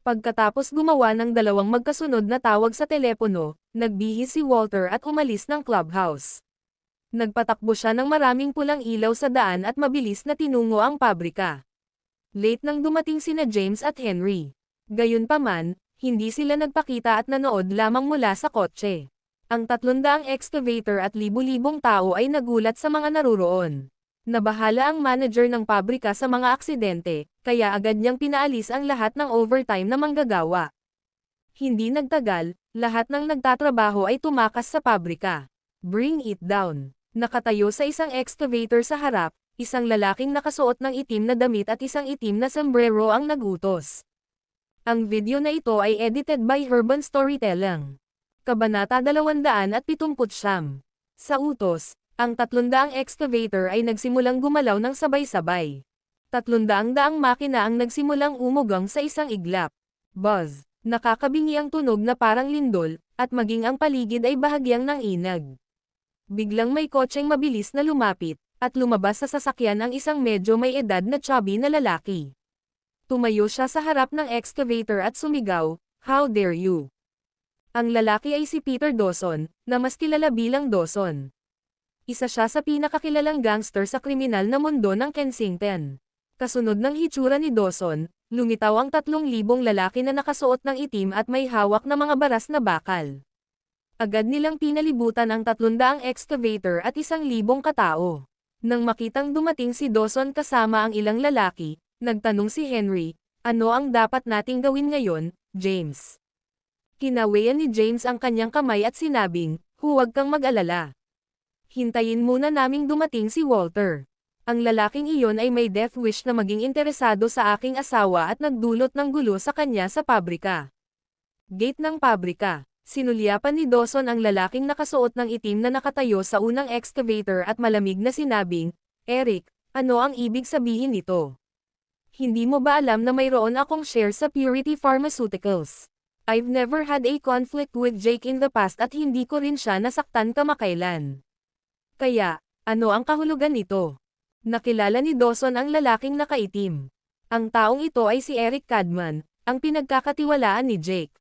Pagkatapos gumawa ng 2 magkasunod na tawag sa telepono, nagbihis si Walter at umalis ng clubhouse. Nagpatakbo siya ng maraming pulang ilaw sa daan at mabilis na tinungo ang pabrika. Late nang dumating sina James at Henry. Gayunpaman, hindi sila nagpakita at nanood lamang mula sa kotse. Ang 300 excavator at libu-libong tao ay nagulat sa mga naruroon. Nabahala ang manager ng pabrika sa mga aksidente, kaya agad niyang pinaalis ang lahat ng overtime na manggagawa. Hindi nagtagal, lahat ng nagtatrabaho ay tumakas sa pabrika. "Bring it down." Nakatayo sa isang excavator sa harap, isang lalaking nakasuot ng itim na damit at isang itim na sombrero ang nagutos. Ang video na ito ay edited by Urban Storytelling. Kabanata 279. Sa utos, ang 300 excavator ay nagsimulang gumalaw ng sabay-sabay. 300 makina ang nagsimulang umugang sa isang iglap. Buzz. Nakakabingi ang tunog na parang lindol, at maging ang paligid ay bahagyang nanginag. Biglang may kotseng mabilis na lumapit, at lumabas sa sasakyan ang isang medyo may edad na chubby na lalaki. Tumayo siya sa harap ng excavator at sumigaw, "How dare you?" Ang lalaki ay si Peter Dawson, na mas kilala bilang Dawson. Isa siya sa pinakakilalang gangster sa kriminal na mundo ng Kensington. Kasunod ng hitsura ni Dawson, lumitaw ang 3,000 lalaki na nakasuot ng itim at may hawak na mga baras na bakal. Agad nilang pinalibutan ang 300 excavator at 1,000 katao. Nang makitang dumating si Dawson kasama ang ilang lalaki, nagtanong si Henry, "Ano ang dapat nating gawin ngayon, James?" Kinawayan ni James ang kanyang kamay at sinabing, "Huwag kang mag-alala. Hintayin muna naming dumating si Walter. Ang lalaking iyon ay may death wish na maging interesado sa aking asawa at nagdulot ng gulo sa kanya sa pabrika." Gate ng pabrika. Sinulyapan ni Dawson ang lalaking nakasuot ng itim na nakatayo sa unang excavator at malamig na sinabing, "Eric, ano ang ibig sabihin nito? Hindi mo ba alam na mayroon akong share sa Purity Pharmaceuticals? I've never had a conflict with Jake in the past at hindi ko rin siya nasaktan kamakailan. Kaya, ano ang kahulugan nito?" Nakilala ni Dawson ang lalaking nakaitim. Ang taong ito ay si Eric Cadman, ang pinagkakatiwalaan ni Jake.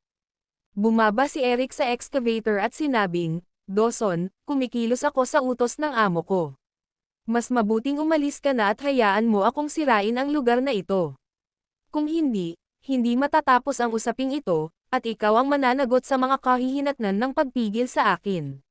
Bumaba si Eric sa excavator at sinabing, "Dawson, kumikilos ako sa utos ng amo ko. Mas mabuting umalis ka na at hayaan mo akong sirain ang lugar na ito. Kung hindi, hindi matatapos ang usaping ito, at ikaw ang mananagot sa mga kahihinatnan ng pagpigil sa akin.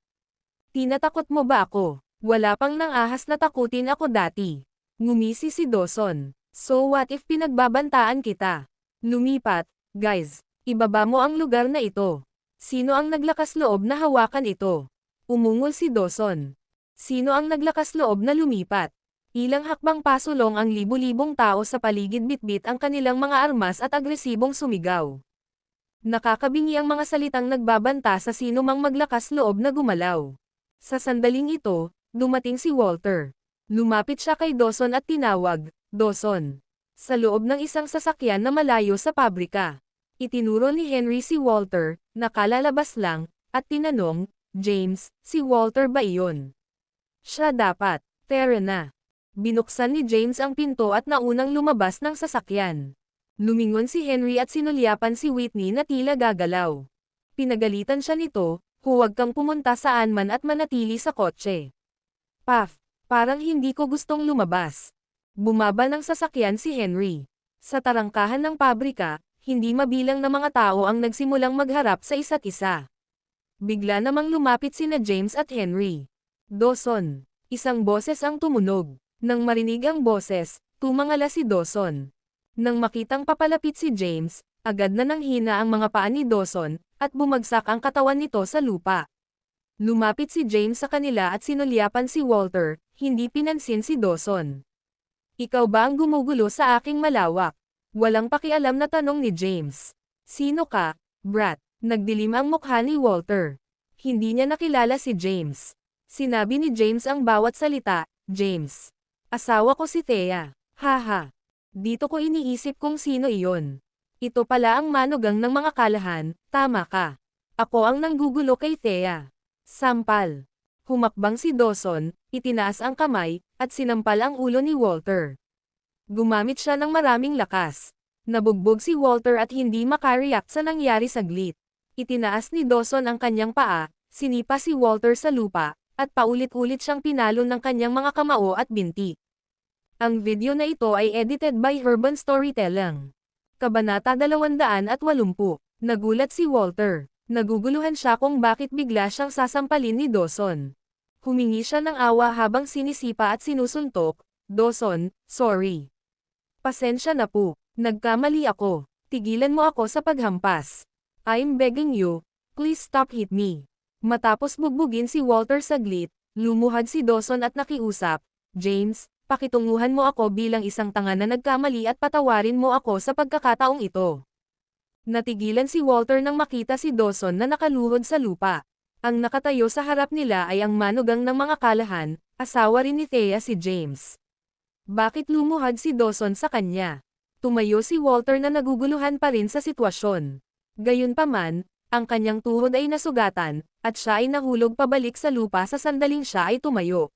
Tinatakot mo ba ako? Wala pang nangahas na takutin ako dati." Ngumisi si Dawson. "So what if pinagbabantaan kita? Lumipat, guys. Ibaba mo ang lugar na ito. Sino ang naglakas loob na hawakan ito?" Umungol si Dawson. "Sino ang naglakas loob na lumipat?" Ilang hakbang pasulong ang libu-libong tao sa paligid bitbit ang kanilang mga armas at agresibong sumigaw. Nakakabingi ang mga salitang nagbabanta sa sino mang maglakas loob na gumalaw. Sa sandaling ito, dumating si Walter. Lumapit siya kay Dawson at tinawag, "Dawson." Sa loob ng isang sasakyan na malayo sa pabrika. Itinuro ni Henry si Walter, nakalalabas lang, at tinanong, "James, si Walter ba iyon?" "Siya dapat. Tara na." Binuksan ni James ang pinto at naunang lumabas ng sasakyan. Lumingon si Henry at sinulyapan si Whitney na tila gagalaw. Pinagalitan siya nito, huwag kang pumunta saan man at manatili sa kotse. Paf, parang hindi ko gustong lumabas. Bumaba ng sasakyan si Henry. Sa tarangkahan ng pabrika, hindi mabilang na mga tao ang nagsimulang magharap sa isa't isa. Bigla namang lumapit sina James at Henry. Dawson. Isang boses ang tumunog. Nang marinig ang boses, tumangala si Dawson. Nang makitang papalapit si James, agad na nanghina ang mga paa ni Dawson, at bumagsak ang katawan nito sa lupa. Lumapit si James sa kanila at sinulyapan si Walter, hindi pinansin si Dawson. Ikaw ba ang gumugulo sa aking malawak? Walang pakialam na tanong ni James. Sino ka, brat? Nagdilim ang mukha ni Walter. Hindi niya nakilala si James. Sinabi ni James ang bawat salita, James. Asawa ko si Thea. Haha. Dito ko iniisip kung sino iyon. Ito pala ang manugang ng mga kalahan, tama ka. Ako ang nanggugulo kay Thea. Sampal. Humakbang si Dawson, itinaas ang kamay, at sinampal ang ulo ni Walter. Gumamit siya ng maraming lakas. Nabugbog si Walter at hindi makareact sa nangyari saglit. Itinaas ni Dawson ang kanyang paa, sinipa si Walter sa lupa, at paulit-ulit siyang pinalo ng kanyang mga kamao at binti. Ang video na ito ay edited by Urban Storytelling. Kabanata 280. Nagulat si Walter. Naguguluhan siya kung bakit bigla siyang sasampalin ni Dawson. Humingi siya ng awa habang sinisipa at sinusuntok. Dawson, sorry. Pasensya na po. Nagkamali ako. Tigilan mo ako sa paghampas. I'm begging you, please stop hit me. Matapos bugbugin si Walter saglit, lumuhad si Dawson at nakiusap, James, pakitunguhan mo ako bilang isang tanga na nagkamali at patawarin mo ako sa pagkakataong ito. Natigilan si Walter nang makita si Dawson na nakaluhod sa lupa. Ang nakatayo sa harap nila ay ang manugang ng mga kalahan, asawa rin ni Thea si James. Bakit lumuhad si Dawson sa kanya? Tumayo si Walter na naguguluhan pa rin sa sitwasyon. Gayunpaman, ang kanyang tuhod ay nasugatan, at siya ay nahulog pabalik sa lupa sa sandaling siya ay tumayo.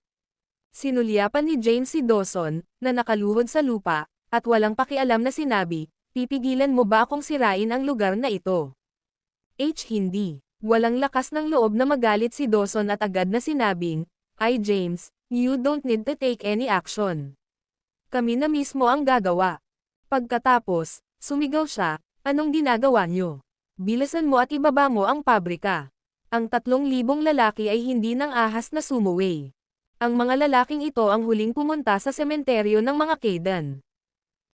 Sinulyapan ni James si Dawson, na nakaluhod sa lupa, at walang pakialam na sinabi, pipigilan mo ba akong sirain ang lugar na ito? Hindi. Walang lakas ng loob na magalit si Dawson at agad na sinabing, James, you don't need to take any action. Kami na mismo ang gagawa. Pagkatapos, sumigaw siya, anong ginagawa niyo? Bilisan mo at ibaba mo ang pabrika. Ang 3,000 lalaki ay hindi nang ahas na sumuway. Ang mga lalaking ito ang huling pumunta sa sementeryo ng mga Kaidan.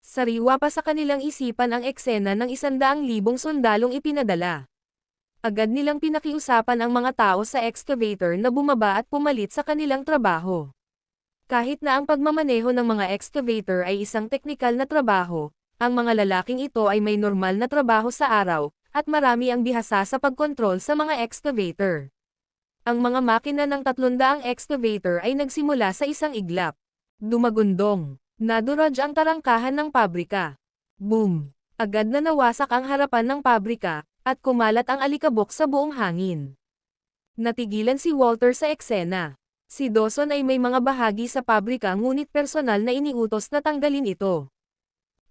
Sariwa pa sa kanilang isipan ang eksena ng 100,000 sundalong ipinadala. Agad nilang pinakiusapan ang mga tao sa excavator na bumaba at pumalit sa kanilang trabaho. Kahit na ang pagmamaneho ng mga excavator ay isang teknikal na trabaho, ang mga lalaking ito ay may normal na trabaho sa araw, at marami ang bihasa sa pagkontrol sa mga excavator. Ang mga makina ng 300 excavator ay nagsimula sa isang iglap. Dumagundong. Naduraj ang tarangkahan ng pabrika. Boom! Agad na nawasak ang harapan ng pabrika, at kumalat ang alikabok sa buong hangin. Natigilan si Walter sa eksena. Si Dawson ay may mga bahagi sa pabrika ngunit personal na iniutos na tanggalin ito.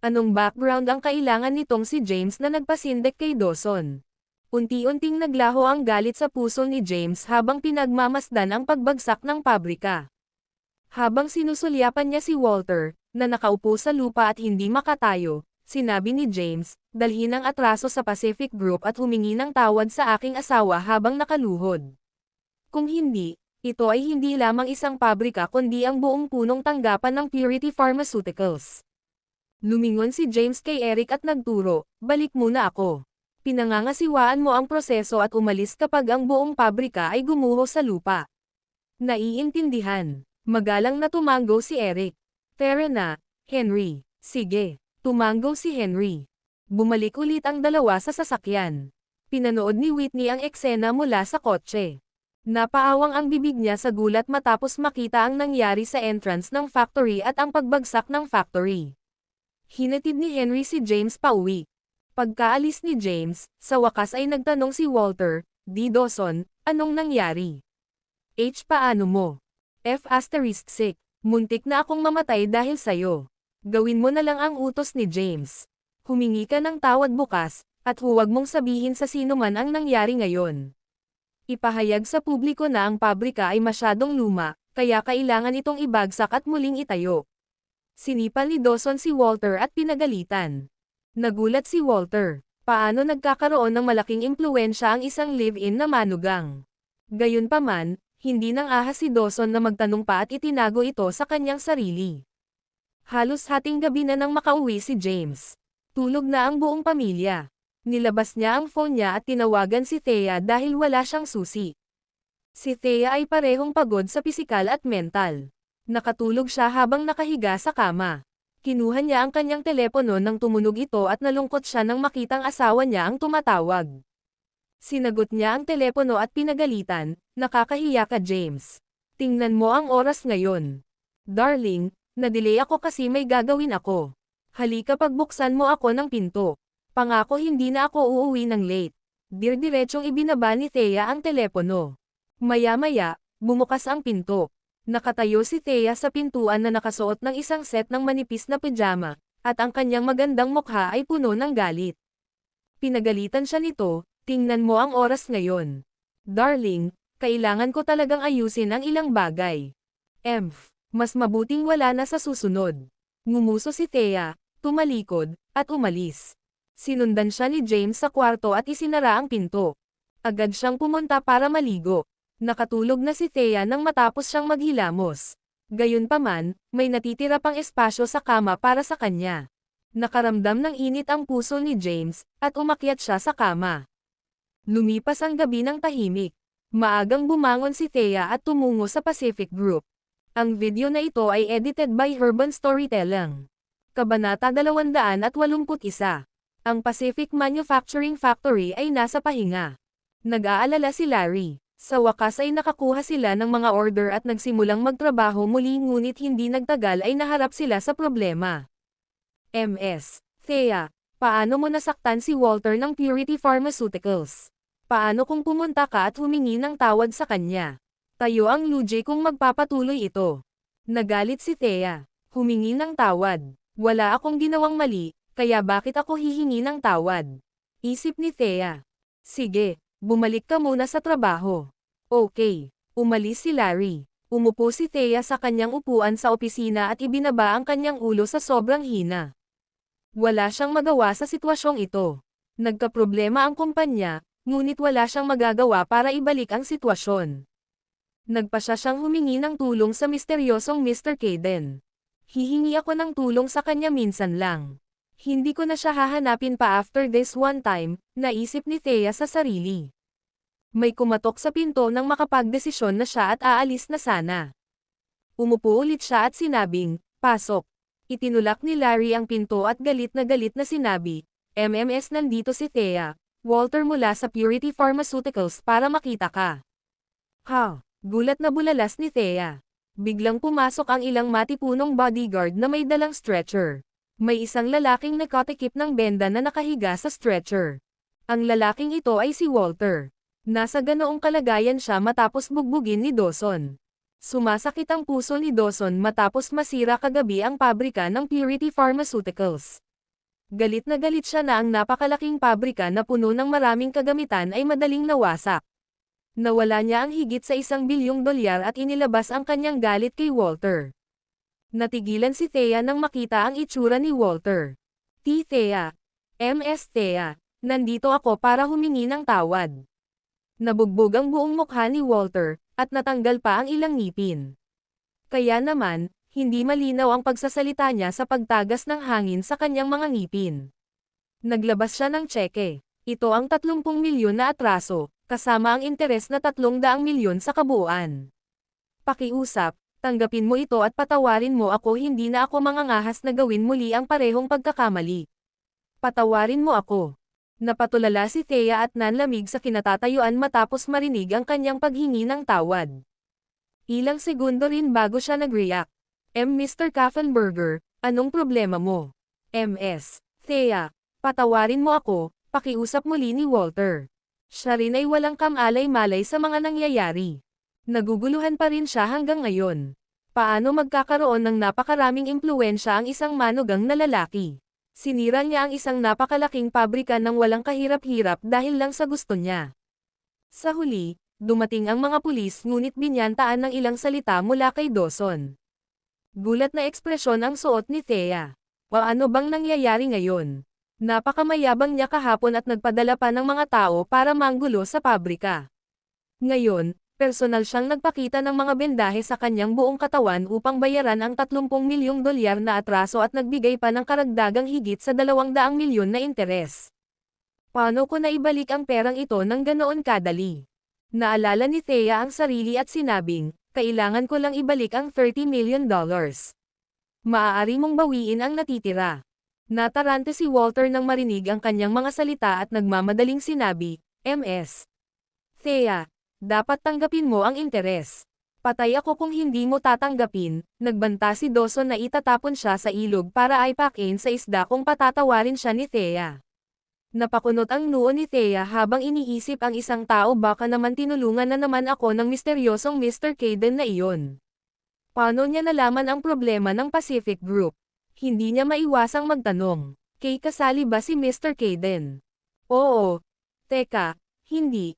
Anong background ang kailangan nitong si James na nagpasindek kay Dawson? Unti-unting naglaho ang galit sa puso ni James habang pinagmamasdan ang pagbagsak ng pabrika. Habang sinusulyapan niya si Walter, na nakaupo sa lupa at hindi makatayo, sinabi ni James, dalhin ang atraso sa Pacific Group at humingi ng tawad sa aking asawa habang nakaluhod. Kung hindi, ito ay hindi lamang isang pabrika kundi ang buong punong tanggapan ng Purity Pharmaceuticals. Lumingon si James kay Eric at nagturo, balik muna ako. Pinangangasiwaan mo ang proseso at umalis kapag ang buong pabrika ay gumuho sa lupa. Naiintindihan. Magalang na tumanggo si Eric. Tara na, Henry. Sige. Tumanggo si Henry. Bumalik ulit ang dalawa sa sasakyan. Pinanood ni Whitney ang eksena mula sa kotse. Napaawang ang bibig niya sa gulat matapos makita ang nangyari sa entrance ng factory at ang pagbagsak ng factory. Hinatid ni Henry si James pauwi. Pagkaalis ni James, sa wakas ay nagtanong si Walter, D. Dawson, anong nangyari? Paano mo? F***. Muntik na akong mamatay dahil sa'yo. Gawin mo na lang ang utos ni James. Humingi ka ng tawad bukas, at huwag mong sabihin sa sino man ang nangyari ngayon. Ipahayag sa publiko na ang pabrika ay masyadong luma, kaya kailangan itong ibagsak at muling itayo. Sinipan ni Dawson si Walter at pinagalitan. Nagulat si Walter. Paano nagkakaroon ng malaking impluwensya ang isang live-in na manugang? Gayunpaman, hindi nang ahas si Dawson na magtanong pa at itinago ito sa kanyang sarili. Halos hating gabi na nang makauwi si James. Tulog na ang buong pamilya. Nilabas niya ang phone niya at tinawagan si Thea dahil wala siyang susi. Si Thea ay parehong pagod sa pisikal at mental. Nakatulog siya habang nakahiga sa kama. Kinuha niya ang kanyang telepono nang tumunog ito at nalungkot siya nang makitang asawa niya ang tumatawag. Sinagot niya ang telepono at pinagalitan, "Nakakahiya ka, James. Tingnan mo ang oras ngayon. Darling, na-delay ako kasi may gagawin ako. Halika pagbuksan mo ako ng pinto. Pangako hindi na ako uuwi ng late." Dir-diretsong ibinaba ni Thea ang telepono. Maya-maya, bumukas ang pinto. Nakatayo si Thea sa pintuan na nakasuot ng isang set ng manipis na pajama, at ang kanyang magandang mukha ay puno ng galit. Pinagalitan siya nito, "Tingnan mo ang oras ngayon. Darling, kailangan ko talagang ayusin ang ilang bagay. Mas mabuting wala na sa susunod." Ngumuso si Thea, tumalikod, at umalis. Sinundan siya ni James sa kwarto at isinara ang pinto. Agad siyang pumunta para maligo. Nakatulog na si Thea nang matapos siyang maghilamos. Gayunpaman, may natitira pang espasyo sa kama para sa kanya. Nakaramdam ng init ang puso ni James, at umakyat siya sa kama. Lumipas ang gabi ng tahimik. Maagang bumangon si Thea at tumungo sa Pacific Group. Ang video na ito ay edited by Urban Storytelling. Kabanata 281. Ang Pacific Manufacturing Factory ay nasa pahinga. Nag-aalala si Larry. Sa wakas ay nakakuha sila ng mga order at nagsimulang magtrabaho muli, ngunit hindi nagtagal ay naharap sila sa problema. Thea, paano mo nasaktan si Walter ng Purity Pharmaceuticals? Paano kung pumunta ka at humingi ng tawad sa kanya? Tayo ang Luji kung magpapatuloy ito. Nagalit si Thea. Humingi ng tawad. Wala akong ginawang mali, kaya bakit ako hihingi ng tawad? Isip ni Thea. Sige, bumalik ka muna sa trabaho. Okay. Umalis si Larry. Umupo si Thea sa kanyang upuan sa opisina at ibinaba ang kanyang ulo sa sobrang hina. Wala siyang magawa sa sitwasyong ito. Nagkaproblema ang kumpanya, ngunit wala siyang magagawa para ibalik ang sitwasyon. Nagpasya siyang humingi ng tulong sa misteryosong Mr. Caden. Hihingi ako ng tulong sa kanya minsan lang. Hindi ko na siya hahanapin pa after this one time, naisip ni Thea sa sarili. May kumatok sa pinto nang makapagdesisyon na siya at aalis na sana. Umupo ulit siya at sinabing, "Pasok." Itinulak ni Larry ang pinto at galit na sinabi, "MMS, nandito si Thea, Walter mula sa Purity Pharmaceuticals para makita ka." Ha? Gulat na bulalas ni Thea. Biglang pumasok ang ilang matipunong bodyguard na may dalang stretcher. May isang lalaking nakatikip ng benda na nakahiga sa stretcher. Ang lalaking ito ay si Walter. Nasa ganoong kalagayan siya matapos bugbugin ni Dawson. Sumasakit ang puso ni Dawson matapos masira kagabi ang pabrika ng Purity Pharmaceuticals. Galit na galit siya na ang napakalaking pabrika na puno ng maraming kagamitan ay madaling nawasak. Nawala niya ang higit sa $1 bilyong at inilabas ang kanyang galit kay Walter. Natigilan si Thea nang makita ang itsura ni Walter. Thea. Thea, nandito ako para humingi ng tawad." Nabugbog ang buong mukha ni Walter, at natanggal pa ang ilang ngipin. Kaya naman, hindi malinaw ang pagsasalita niya sa pagtagas ng hangin sa kanyang mga ngipin. Naglabas siya ng tseke. Ito ang 30 milyon na atraso, kasama ang interes na 300 milyon sa kabuuan. Pakiusap, tanggapin mo ito at patawarin mo ako, hindi na ako mangangahas na gawin muli ang parehong pagkakamali. Patawarin mo ako. Napatulala si Thea at nanlamig sa kinatatayuan matapos marinig ang kanyang paghingi ng tawad. Ilang segundo rin bago siya nag-react. Mr. Kaffenberger, anong problema mo? Thea, patawarin mo ako, pakiusap muli ni Walter. Siya rin ay walang kamalay-malay sa mga nangyayari. Naguguluhan pa rin siya hanggang ngayon. Paano magkakaroon ng napakaraming impluwensya ang isang manugang na lalaki? Sinira niya ang isang napakalaking pabrika ng walang kahirap-hirap dahil lang sa gusto niya. Sa huli, dumating ang mga pulis ngunit binyantaan ng ilang salita mula kay Dawson. Gulat na ekspresyon ang suot ni Thea. Ano bang nangyayari ngayon? Napakamayabang niya kahapon at nagpadala pa ng mga tao para manggulo sa pabrika. Ngayon, personal siyang nagpakita ng mga bendahe sa kanyang buong katawan upang bayaran ang 30 milyong dolyar na atraso at nagbigay pa ng karagdagang higit sa 200 milyon na interes. Paano ko naibalik ang perang ito ng ganoon kadali? Naalala ni Thea ang sarili at sinabing, kailangan ko lang ibalik ang $30 million. Maaari mong bawiin ang natitira. Natarante si Walter nang marinig ang kanyang mga salita at nagmamadaling sinabi, Ms. Thea, dapat tanggapin mo ang interes. Patay ako kung hindi mo tatanggapin, nagbanta si Dawson na itatapon siya sa ilog para aipakin sa isda kung patatawarin siya ni Thea. Napakunot ang noo ni Thea habang iniisip ang isang tao baka naman tinulungan na naman ako ng misteryosong Mr. Caden na iyon. Paano niya nalaman ang problema ng Pacific Group? Hindi niya maiwasang magtanong, kay kasali ba si Mr. Caden? Oo. Teka, hindi.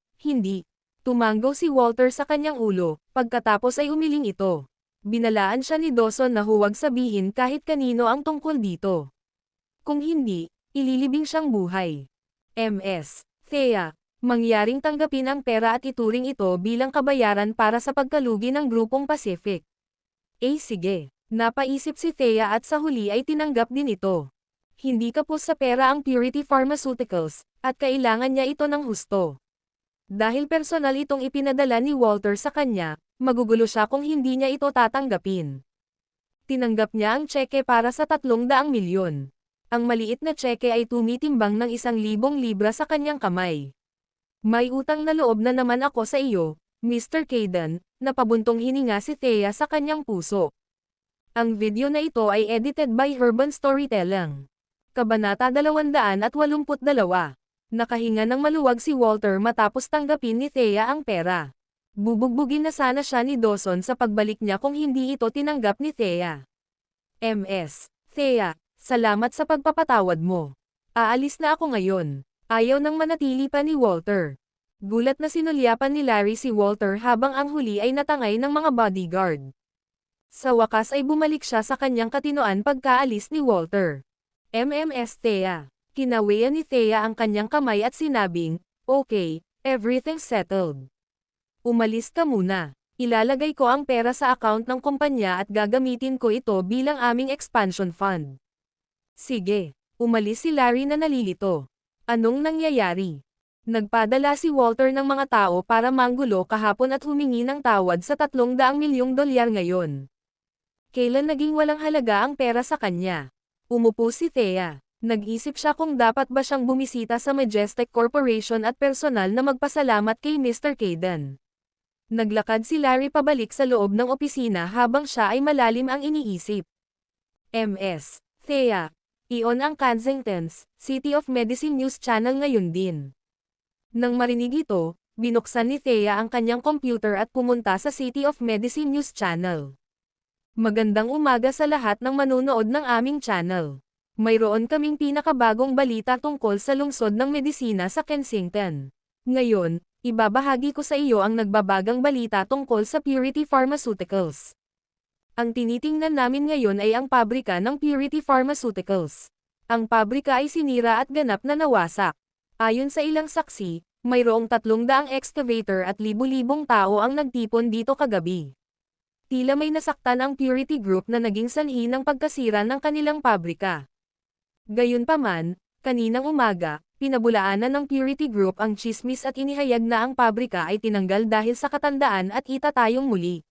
Tumanggaw si Walter sa kanyang ulo, pagkatapos ay umiling ito. Binalaan siya ni Dawson na huwag sabihin kahit kanino ang tungkol dito. Kung hindi, ililibing siyang buhay. Ms. Thea, mangyaring tanggapin ang pera at ituring ito bilang kabayaran para sa pagkalugi ng grupong Pacific. Sige. Napaisip si Thea at sa huli ay tinanggap din ito. Hindi kapos sa pera ang Purity Pharmaceuticals, at kailangan niya ito ng husto. Dahil personal itong ipinadala ni Walter sa kanya, magugulo siya kung hindi niya ito tatanggapin. Tinanggap niya ang tseke para sa 300 milyon. Ang maliit na tseke ay tumitimbang ng 1,000 libra sa kanyang kamay. May utang na loob na naman ako sa iyo, Mr. Caden, napabuntong hininga si Thea sa kanyang puso. Ang video na ito ay edited by Urban Storytelling. Kabanata 282. Nakahinga ng maluwag si Walter matapos tanggapin ni Thea ang pera. Bubugbugin na sana siya ni Dawson sa pagbalik niya kung hindi ito tinanggap ni Thea. Ms. Thea, salamat sa pagpapatawad mo. Aalis na ako ngayon. Ayaw nang manatili pa ni Walter. Gulat na sinulyapan ni Larry si Walter habang ang huli ay natangay ng mga bodyguard. Sa wakas ay bumalik siya sa kanyang katinoan pagkaalis ni Walter. Ms. Thea. Kinawian ni Thea ang kanyang kamay at sinabing, okay, everything's settled. Umalis ka muna. Ilalagay ko ang pera sa account ng kumpanya at gagamitin ko ito bilang aming expansion fund. Sige. Umalis si Larry na nalilito. Anong nangyayari? Nagpadala si Walter ng mga tao para manggulo kahapon at humingi ng tawad sa 300 milyong dolyar ngayon. Kailan naging walang halaga ang pera sa kanya? Umupo si Thea. Nag-isip siya kung dapat ba siyang bumisita sa Majestic Corporation at personal na magpasalamat kay Mr. Caden. Naglakad si Larry pabalik sa loob ng opisina habang siya ay malalim ang iniisip. Ms. Thea. Iyon ang Kensington's City of Medicine News Channel ngayon din. Nang marinig ito, binuksan ni Thea ang kanyang computer at pumunta sa City of Medicine News Channel. Magandang umaga sa lahat ng manunood ng aming channel. Mayroon kaming pinakabagong balita tungkol sa lungsod ng medisina sa Kensington. Ngayon, ibabahagi ko sa iyo ang nagbabagang balita tungkol sa Purity Pharmaceuticals. Ang tinitingnan namin ngayon ay ang pabrika ng Purity Pharmaceuticals. Ang pabrika ay sinira at ganap na nawasak. Ayon sa ilang saksi, mayroong 300 excavator at libu-libong tao ang nagtipon dito kagabi. Tila may nasaktan ang Purity Group na naging sanhi ng pagkasira ng kanilang pabrika. Gayunpaman, kaninang umaga, pinabulaanan ng Purity Group ang tsismis at inihayag na ang pabrika ay tinanggal dahil sa katandaan at itatayong muli.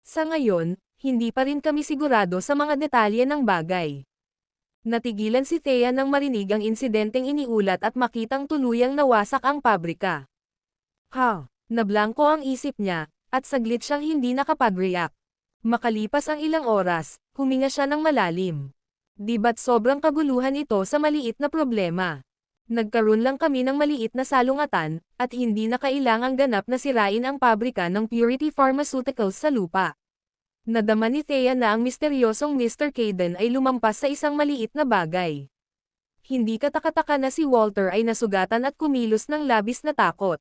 Sa ngayon, hindi pa rin kami sigurado sa mga detalye ng bagay. Natigilan si Thea nang marinig ang insidenteng iniulat at makitang tuluyang nawasak ang pabrika. Nablangko ang isip niya, at saglit siyang hindi nakapag-react. Makalipas ang ilang oras, huminga siya ng malalim. Di ba't sobrang kaguluhan ito sa maliit na problema? Nagkaroon lang kami ng maliit na salungatan, at hindi na kailangang ganap na sirain ang pabrika ng Purity Pharmaceuticals sa lupa. Nadama ni Thea na ang misteryosong Mr. Caden ay lumampas sa isang maliit na bagay. Hindi katakataka na si Walter ay nasugatan at kumilos ng labis na takot.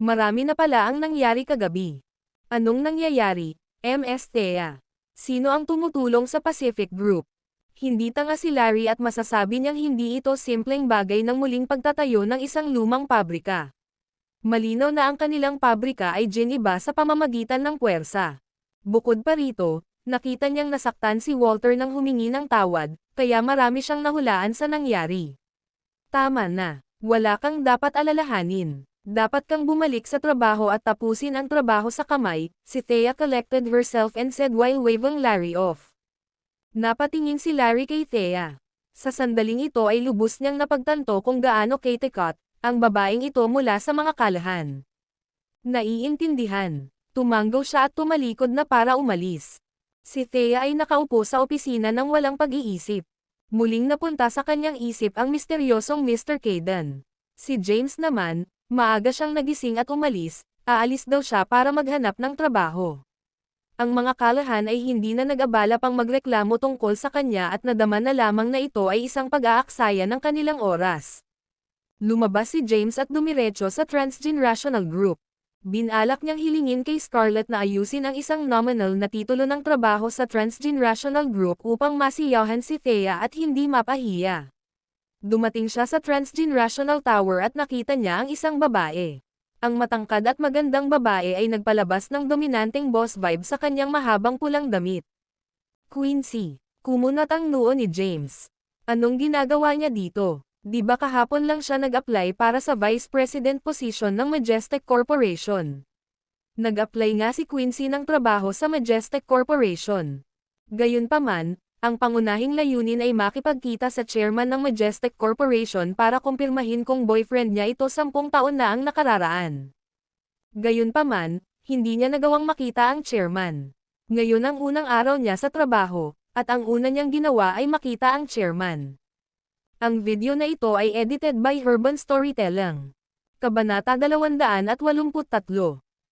Marami na pala ang nangyari kagabi. Anong nangyayari, Ms. Thea? Sino ang tumutulong sa Pacific Group? Hindi tanga si Larry at masasabi niyang hindi ito simpleng bagay ng muling pagtatayo ng isang lumang pabrika. Malinaw na ang kanilang pabrika ay giniba sa pamamagitan ng puwersa. Bukod pa rito, nakita niyang nasaktan si Walter nang humingi ng tawad, kaya marami siyang nahulaan sa nangyari. Tama na, wala kang dapat alalahanin. Dapat kang bumalik sa trabaho at tapusin ang trabaho sa kamay, si Thea collected herself and said while waving Larry off. Napatingin si Larry kay Thea. Sa sandaling ito ay lubos niyang napagtanto kung gaano Katekot, ang babaeng ito mula sa mga kalahan. Naiintindihan. Tumanggaw siya at tumalikod na para umalis. Si Thea ay nakaupo sa opisina nang walang pag-iisip. Muling napunta sa kanyang isip ang misteryosong Mr. Caden. Si James naman, maaga siyang nagising at umalis, aalis daw siya para maghanap ng trabaho. Ang mga kalahan ay hindi na nag-abala pang magreklamo tungkol sa kanya at nadama na lamang na ito ay isang pag-aaksaya ng kanilang oras. Lumabas si James at dumiretso sa Transgenerational Group. Binalak niyang hilingin kay Scarlett na ayusin ang isang nominal na titulo ng trabaho sa Transgenerational Group upang masiyahan si Thea at hindi mapahiya. Dumating siya sa Transgenerational Tower at nakita niya ang isang babae. Ang matangkad at magandang babae ay nagpalabas ng dominanteng boss vibe sa kanyang mahabang pulang damit. Quincy, kumunat ang noo ni James. Anong ginagawa niya dito? Di ba kahapon lang siya nag-apply para sa Vice President position ng Majestic Corporation? Nag-apply nga si Quincy ng trabaho sa Majestic Corporation. Gayunpaman, ang pangunahing layunin ay makipagkita sa chairman ng Majestic Corporation para kumpirmahin kung boyfriend niya ito 10 taon na ang nakararaan. Gayunpaman, hindi niya nagawang makita ang chairman. Ngayon ang unang araw niya sa trabaho, at ang una niyang ginawa ay makita ang chairman. Ang video na ito ay edited by Urban Storytelling. Kabanata 283.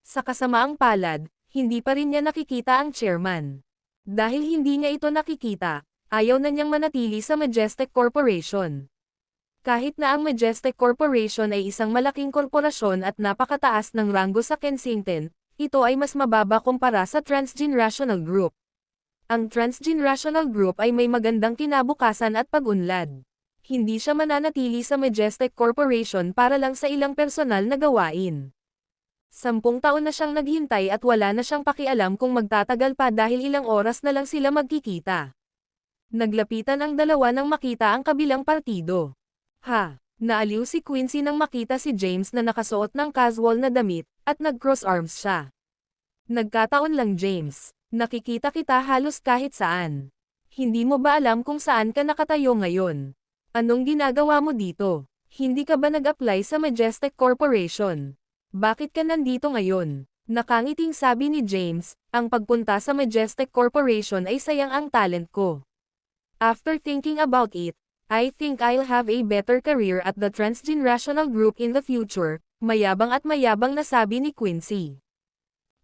Sa kasamaang palad, hindi pa rin niya nakikita ang chairman. Dahil hindi niya ito nakikita, ayaw na niyang manatili sa Majestic Corporation. Kahit na ang Majestic Corporation ay isang malaking korporasyon at napakataas ng ranggo sa Kensington, ito ay mas mababa kumpara sa Transgenerational Group. Ang Transgenerational Group ay may magandang kinabukasan at pag-unlad. Hindi siya mananatili sa Majestic Corporation para lang sa ilang personal na gawain. 10 taon na siyang naghintay at wala na siyang pakialam kung magtatagal pa dahil ilang oras na lang sila magkikita. Naglapitan ang dalawa nang makita ang kabilang partido. Naaliw si Quincy nang makita si James na nakasuot ng casual na damit, at nag-cross arms siya. Nagkataon lang James, nakikita kita halos kahit saan. Hindi mo ba alam kung saan ka nakatayo ngayon? Anong ginagawa mo dito? Hindi ka ba nag-apply sa Majestic Corporation? Bakit ka nandito ngayon? Nakangiting sabi ni James, ang pagpunta sa Majestic Corporation ay sayang ang talent ko. After thinking about it, I think I'll have a better career at the Transgenerational Group in the future, mayabang at mayabang na sabi ni Quincy.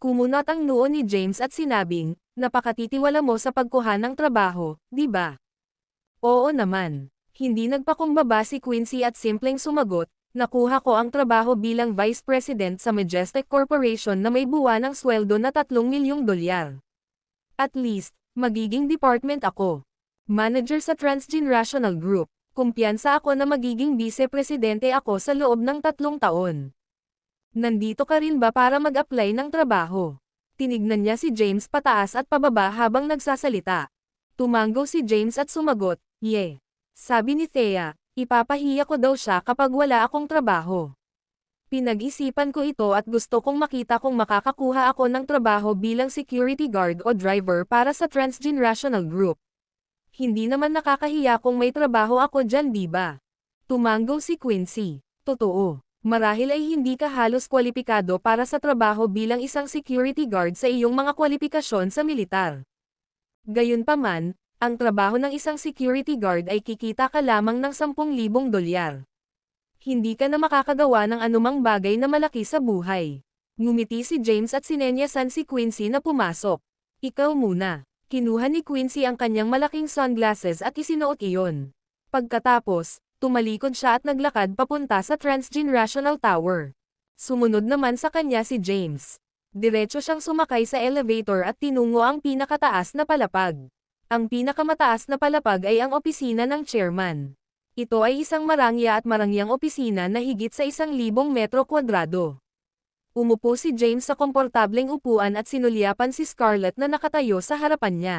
Kumunat ang noo ni James at sinabing, napakatitiwala mo sa pagkuha ng trabaho, di ba? Oo naman. Hindi nagpakumbaba si Quincy at simpleng sumagot, nakuha ko ang trabaho bilang Vice President sa Majestic Corporation na may buwanang sweldo na $3 milyong. At least, magiging department ako. Manager sa Transgenerational Group. Kumpiyansa ako na magiging Vice-Presidente ako sa loob ng 3 taon. Nandito ka rin ba para mag-apply ng trabaho? Tinignan niya si James pataas at pababa habang nagsasalita. Tumanggaw si James at sumagot, "Yeah." Sabi ni Thea, ipapahiya ko daw siya kapag wala akong trabaho. Pinag-isipan ko ito at gusto kong makita kung makakakuha ako ng trabaho bilang security guard o driver para sa Transgenerational Group. Hindi naman nakakahiya kung may trabaho ako dyan, di ba? Tumanggaw si Quincy. Totoo. Marahil ay hindi ka halos kwalipikado para sa trabaho bilang isang security guard sa iyong mga kwalifikasyon sa militar. Gayunpaman, ang trabaho ng isang security guard ay kikita ka lamang ng $10,000. Hindi ka na makakagawa ng anumang bagay na malaki sa buhay. Ngumiti si James at sinenyasan si Quincy na pumasok. Ikaw muna. Kinuha ni Quincy ang kanyang malaking sunglasses at isinuot iyon. Pagkatapos, tumalikod siya at naglakad papunta sa Transgenerational Tower. Sumunod naman sa kanya si James. Diretso siyang sumakay sa elevator at tinungo ang pinakataas na palapag. Ang pinakamataas na palapag ay ang opisina ng chairman. Ito ay isang marangya at marangyang opisina na higit sa 1,000 metro kwadrado. Umupo si James sa komportableng upuan at sinulyapan si Scarlett na nakatayo sa harapan niya.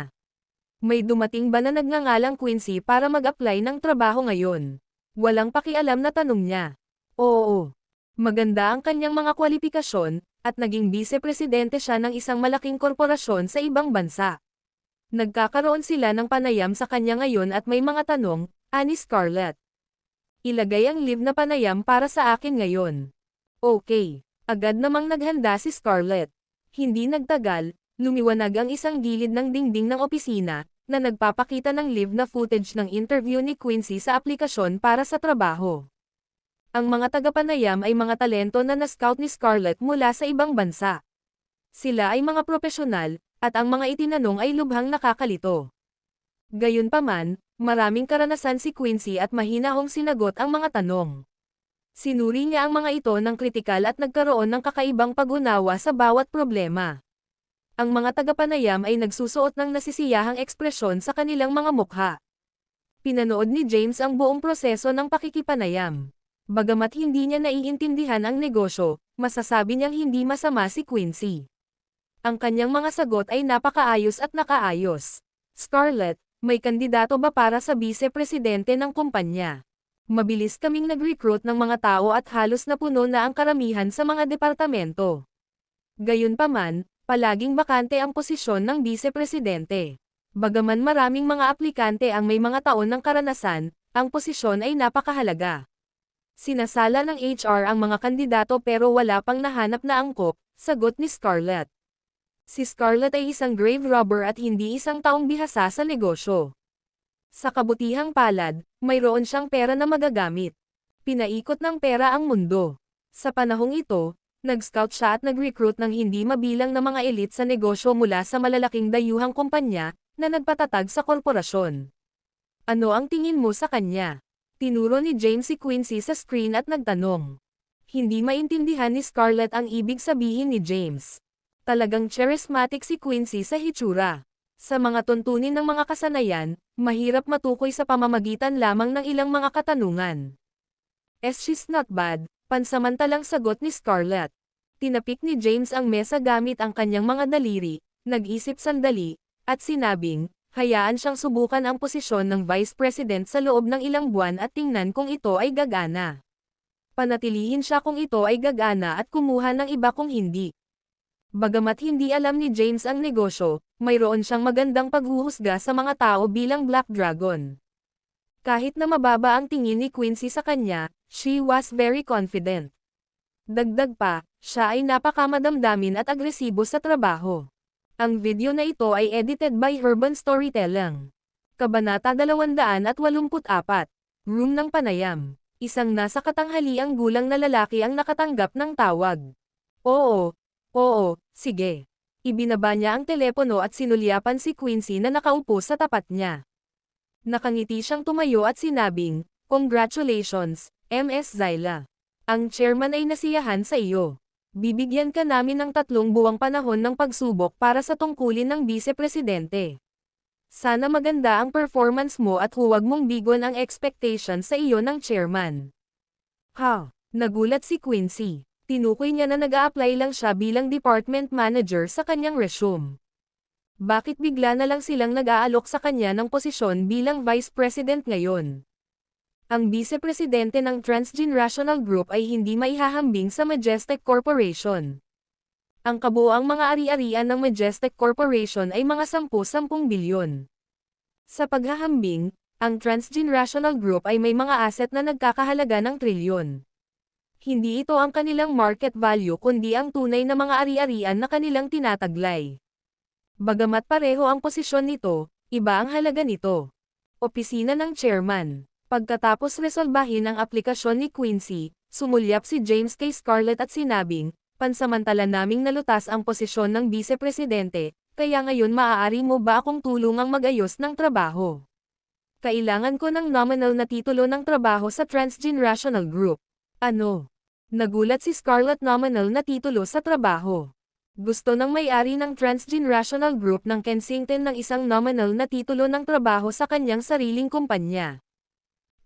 May dumating ba na nagngangalang Quincy para mag-apply ng trabaho ngayon? Walang pakialam na tanong niya. Oo. Maganda ang kanyang mga kwalifikasyon, at naging vice-presidente siya ng isang malaking korporasyon sa ibang bansa. Nagkakaroon sila ng panayam sa kanya ngayon at may mga tanong, ani Scarlett. Ilagay ang live na panayam para sa akin ngayon. Okay. Agad namang naghanda si Scarlett. Hindi nagtagal, lumiwanag ang isang gilid ng dingding ng opisina, na nagpapakita ng live na footage ng interview ni Quincy sa aplikasyon para sa trabaho. Ang mga tagapanayam ay mga talento na na-scout ni Scarlett mula sa ibang bansa. Sila ay mga propesyonal, at ang mga itinanong ay lubhang nakakalito. Gayunpaman, maraming karanasan si Quincy at mahinahong sinagot ang mga tanong. Sinuri niya ang mga ito ng kritikal at nagkaroon ng kakaibang pag-unawa sa bawat problema. Ang mga tagapanayam ay nagsusuot ng nasisiyahang ekspresyon sa kanilang mga mukha. Pinanood ni James ang buong proseso ng pakikipanayam. Bagamat hindi niya naiintindihan ang negosyo, masasabi niyang hindi masama si Quincy. Ang kanyang mga sagot ay napakaayos at nakaayos. Scarlett, may kandidato ba para sa vice-presidente ng kumpanya? Mabilis kaming nag-recruit ng mga tao at halos napuno na ang karamihan sa mga departamento. Gayunpaman, palaging bakante ang posisyon ng vice-presidente. Bagaman maraming mga aplikante ang may mga taon ng karanasan, ang posisyon ay napakahalaga. Sinasala ng HR ang mga kandidato pero wala pang nahanap na angkop, sagot ni Scarlett. Si Scarlett ay isang grave robber at hindi isang taong bihasa sa negosyo. Sa kabutihang palad, mayroon siyang pera na magagamit. Pinaikot ng pera ang mundo. Sa panahong ito, nag-scout siya at nag-recruit ng hindi mabilang na mga elite sa negosyo mula sa malalaking dayuhang kumpanya na nagpatatag sa korporasyon. Ano ang tingin mo sa kanya? Tinuro ni James si Quincy sa screen at nagtanong. Hindi maintindihan ni Scarlett ang ibig sabihin ni James. Talagang charismatic si Quincy sa hitsura. Sa mga tuntunin ng mga kasanayan, mahirap matukoy sa pamamagitan lamang ng ilang mga katanungan. She's not bad, pansamantalang sagot ni Scarlett. Tinapik ni James ang mesa gamit ang kanyang mga daliri, nag-isip sandali, at sinabing, hayaan siyang subukan ang posisyon ng Vice President sa loob ng ilang buwan at tingnan kung ito ay gagana. Panatilihin siya kung ito ay gagana at kumuha ng iba kung hindi. Bagamat hindi alam ni James ang negosyo, mayroon siyang magandang paghuhusga sa mga tao bilang Black Dragon. Kahit na mababa ang tingin ni Quincy sa kanya, she was very confident. Dagdag pa, siya ay napakamadamdamin at agresibo sa trabaho. Ang video na ito ay edited by Urban Storytelling. Kabanata 284, Room ng Panayam. Isang nasa katanghaliang gulang na lalaki ang nakatanggap ng tawag. Oo, sige. Ibinaba niya ang telepono at sinulyapan si Quincy na nakaupo sa tapat niya. Nakangiti siyang tumayo at sinabing, "Congratulations, Ms. Zyla. Ang chairman ay nasiyahan sa iyo. Bibigyan ka namin ng 3 buwang panahon ng pagsubok para sa tungkulin ng vice-presidente. Sana maganda ang performance mo at huwag mong bigon ang expectation sa iyo ng chairman." Ha? Nagulat si Quincy. Tinukoy niya na nag-a-apply lang siya bilang department manager sa kanyang resume. Bakit bigla na lang silang nag-aalok sa kanya ng posisyon bilang vice president ngayon? Ang vice-presidente ng Transgenerational Group ay hindi maihahambing sa Majestic Corporation. Ang kabuoang mga ari-arian ng Majestic Corporation ay mga 10-10 bilyon. Sa paghahambing, ang Transgenerational Group ay may mga asset na nagkakahalaga ng trilyon. Hindi ito ang kanilang market value kundi ang tunay na mga ari-arian na kanilang tinataglay. Bagamat pareho ang posisyon nito, iba ang halaga nito. Opisina ng chairman. Pagkatapos resolbahin ang aplikasyon ni Quincy, sumulyap si James kay Scarlett at sinabing, "Pansamantala naming nalutas ang posisyon ng vice-presidente, Kaya ngayon maaari mo ba akong tulungang mag-ayos ng trabaho? Kailangan ko ng nominal na titulo ng trabaho sa Transgenerational Group. Ano? Nagulat si Scarlett. Nominal na titulo sa trabaho. Gusto ng may-ari ng Transgenerational Group ng Kensington ng isang nominal na titulo ng trabaho sa kanyang sariling kumpanya.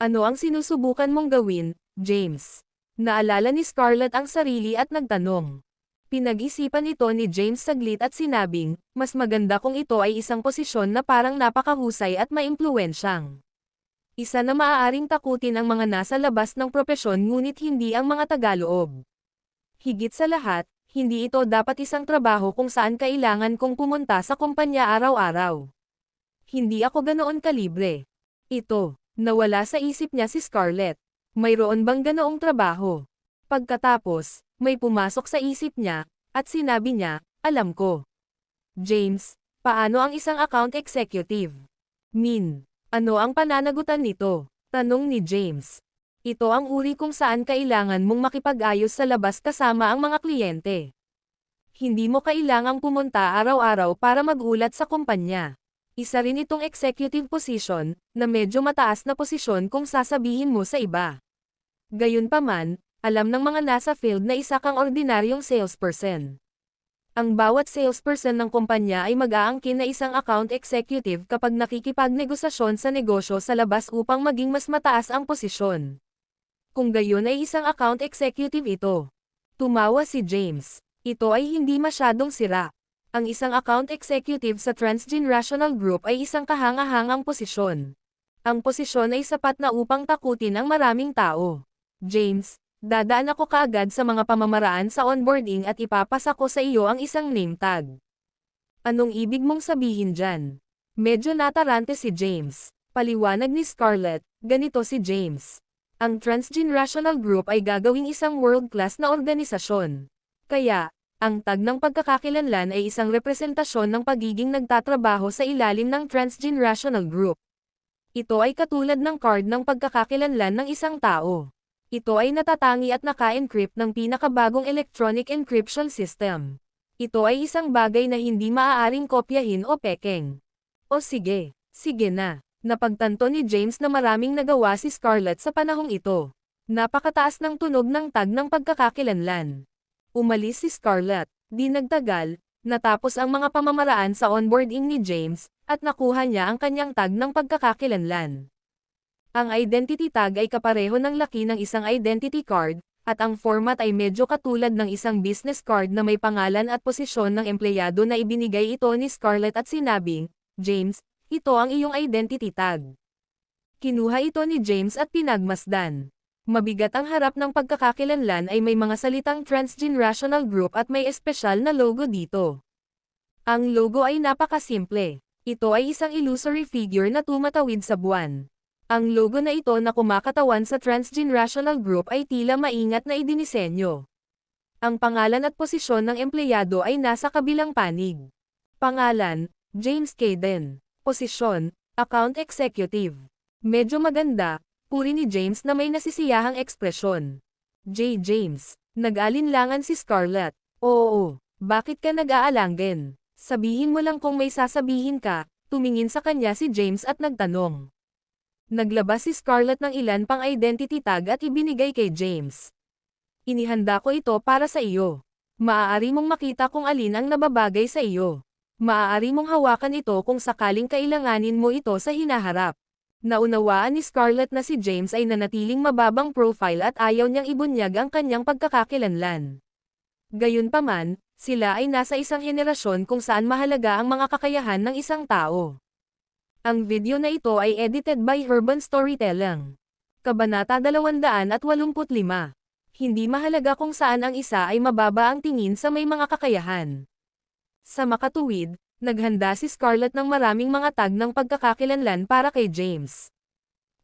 Ano ang sinusubukan mong gawin, James? Naalala ni Scarlett ang sarili at nagtanong. Pinag-isipan ito ni James saglit at sinabing, mas maganda kung ito ay isang posisyon na parang napakahusay at maimpluwensyang. Isa na maaaring takutin ang mga nasa labas ng propesyon ngunit hindi ang mga tagaloob. Higit sa lahat, hindi ito dapat isang trabaho kung saan kailangan kong pumunta sa kumpanya araw-araw. Hindi ako ganoon kalibre. Ito, nawala sa isip niya si Scarlett. Mayroon bang ganoong trabaho? Pagkatapos, may pumasok sa isip niya, at sinabi niya, alam ko. James, paano ang isang account executive? Ano ang pananagutan nito? Tanong ni James. Ito ang uri kung saan kailangan mong makipag-ayos sa labas kasama ang mga kliyente. Hindi mo kailangang pumunta araw-araw para mag-ulat sa kumpanya. Isa rin itong executive position, na medyo mataas na posisyon kung sasabihin mo sa iba. Gayunpaman, alam ng mga nasa field na isa kang ordinaryong salesperson. Ang bawat salesperson ng kumpanya ay mag-aangkin na isang account executive kapag nakikipagnegosasyon sa negosyo sa labas upang maging mas mataas ang posisyon. Kung gayon ay isang account executive ito. Tumawa si James. Ito ay hindi masyadong sira. Ang isang account executive sa Transgenerational Group ay isang kahanga-hangang posisyon. Ang posisyon ay sapat na upang takutin ang maraming tao. James, dadaan ako kaagad sa mga pamamaraan sa onboarding at ipapasa ko sa iyo ang isang name tag. Anong ibig mong sabihin dyan? Medyo natarante si James. Paliwanag ni Scarlett, ganito si James. Ang Transgenerational Group ay gagawing isang world-class na organisasyon. Kaya, ang tag ng pagkakakilanlan ay isang representasyon ng pagiging nagtatrabaho sa ilalim ng Transgenerational Group. Ito ay katulad ng card ng pagkakakilanlan ng isang tao. Ito ay natatangi at naka-encrypt ng pinakabagong electronic encryption system. Ito ay isang bagay na hindi maaaring kopyahin o pekeng. O sige na. Napagtanto ni James na maraming nagawa si Scarlett sa panahong ito. Napakataas ng tunog ng tag ng pagkakakilanlan. Umalis si Scarlett. Di nagtagal, natapos ang mga pamamaraan sa onboarding ni James, at nakuha niya ang kanyang tag ng pagkakakilanlan. Ang identity tag ay kapareho ng laki ng isang identity card, at ang format ay medyo katulad ng isang business card na may pangalan at posisyon ng empleyado na ibinigay ito ni Scarlett at sinabing, James, ito ang iyong identity tag. Kinuha ito ni James at pinagmasdan. Mabigat ang harap ng pagkakakilanlan ay may mga salitang Transgenerational Group at may espesyal na logo dito. Ang logo ay napakasimple. Ito ay isang illusory figure na tumatawid sa buwan. Ang logo na ito na kumakatawan sa Transgenerational Group ay tila maingat na idinisenyo. Ang pangalan at posisyon ng empleyado ay nasa kabilang panig. Pangalan, James Caden. Posisyon, Account Executive. Medyo maganda, puri ni James na may nasisiyahang ekspresyon. James. Nag-alinlangan si Scarlett. Oo, bakit ka nag-aalanggen? Sabihin mo lang kung may sasabihin ka. Tumingin sa kanya si James at nagtanong. Naglabas si Scarlett ng ilan pang identity tag at ibinigay kay James. Inihanda ko ito para sa iyo. Maaari mong makita kung alin ang nababagay sa iyo. Maaari mong hawakan ito kung sakaling kailanganin mo ito sa hinaharap. Naunawaan ni Scarlett na si James ay nanatiling mababang profile at ayaw niyang ibunyag ang kanyang pagkakakilanlan. Gayunpaman, sila ay nasa isang henerasyon kung saan mahalaga ang mga kakayahan ng isang tao. Ang video na ito ay edited by Urban Storytelling. Kabanata 285. Hindi mahalaga kung saan ang isa ay mababa ang tingin sa may mga kakayahan. Sa makatuwid, naghanda si Scarlett ng maraming mga tag ng pagkakakilanlan para kay James.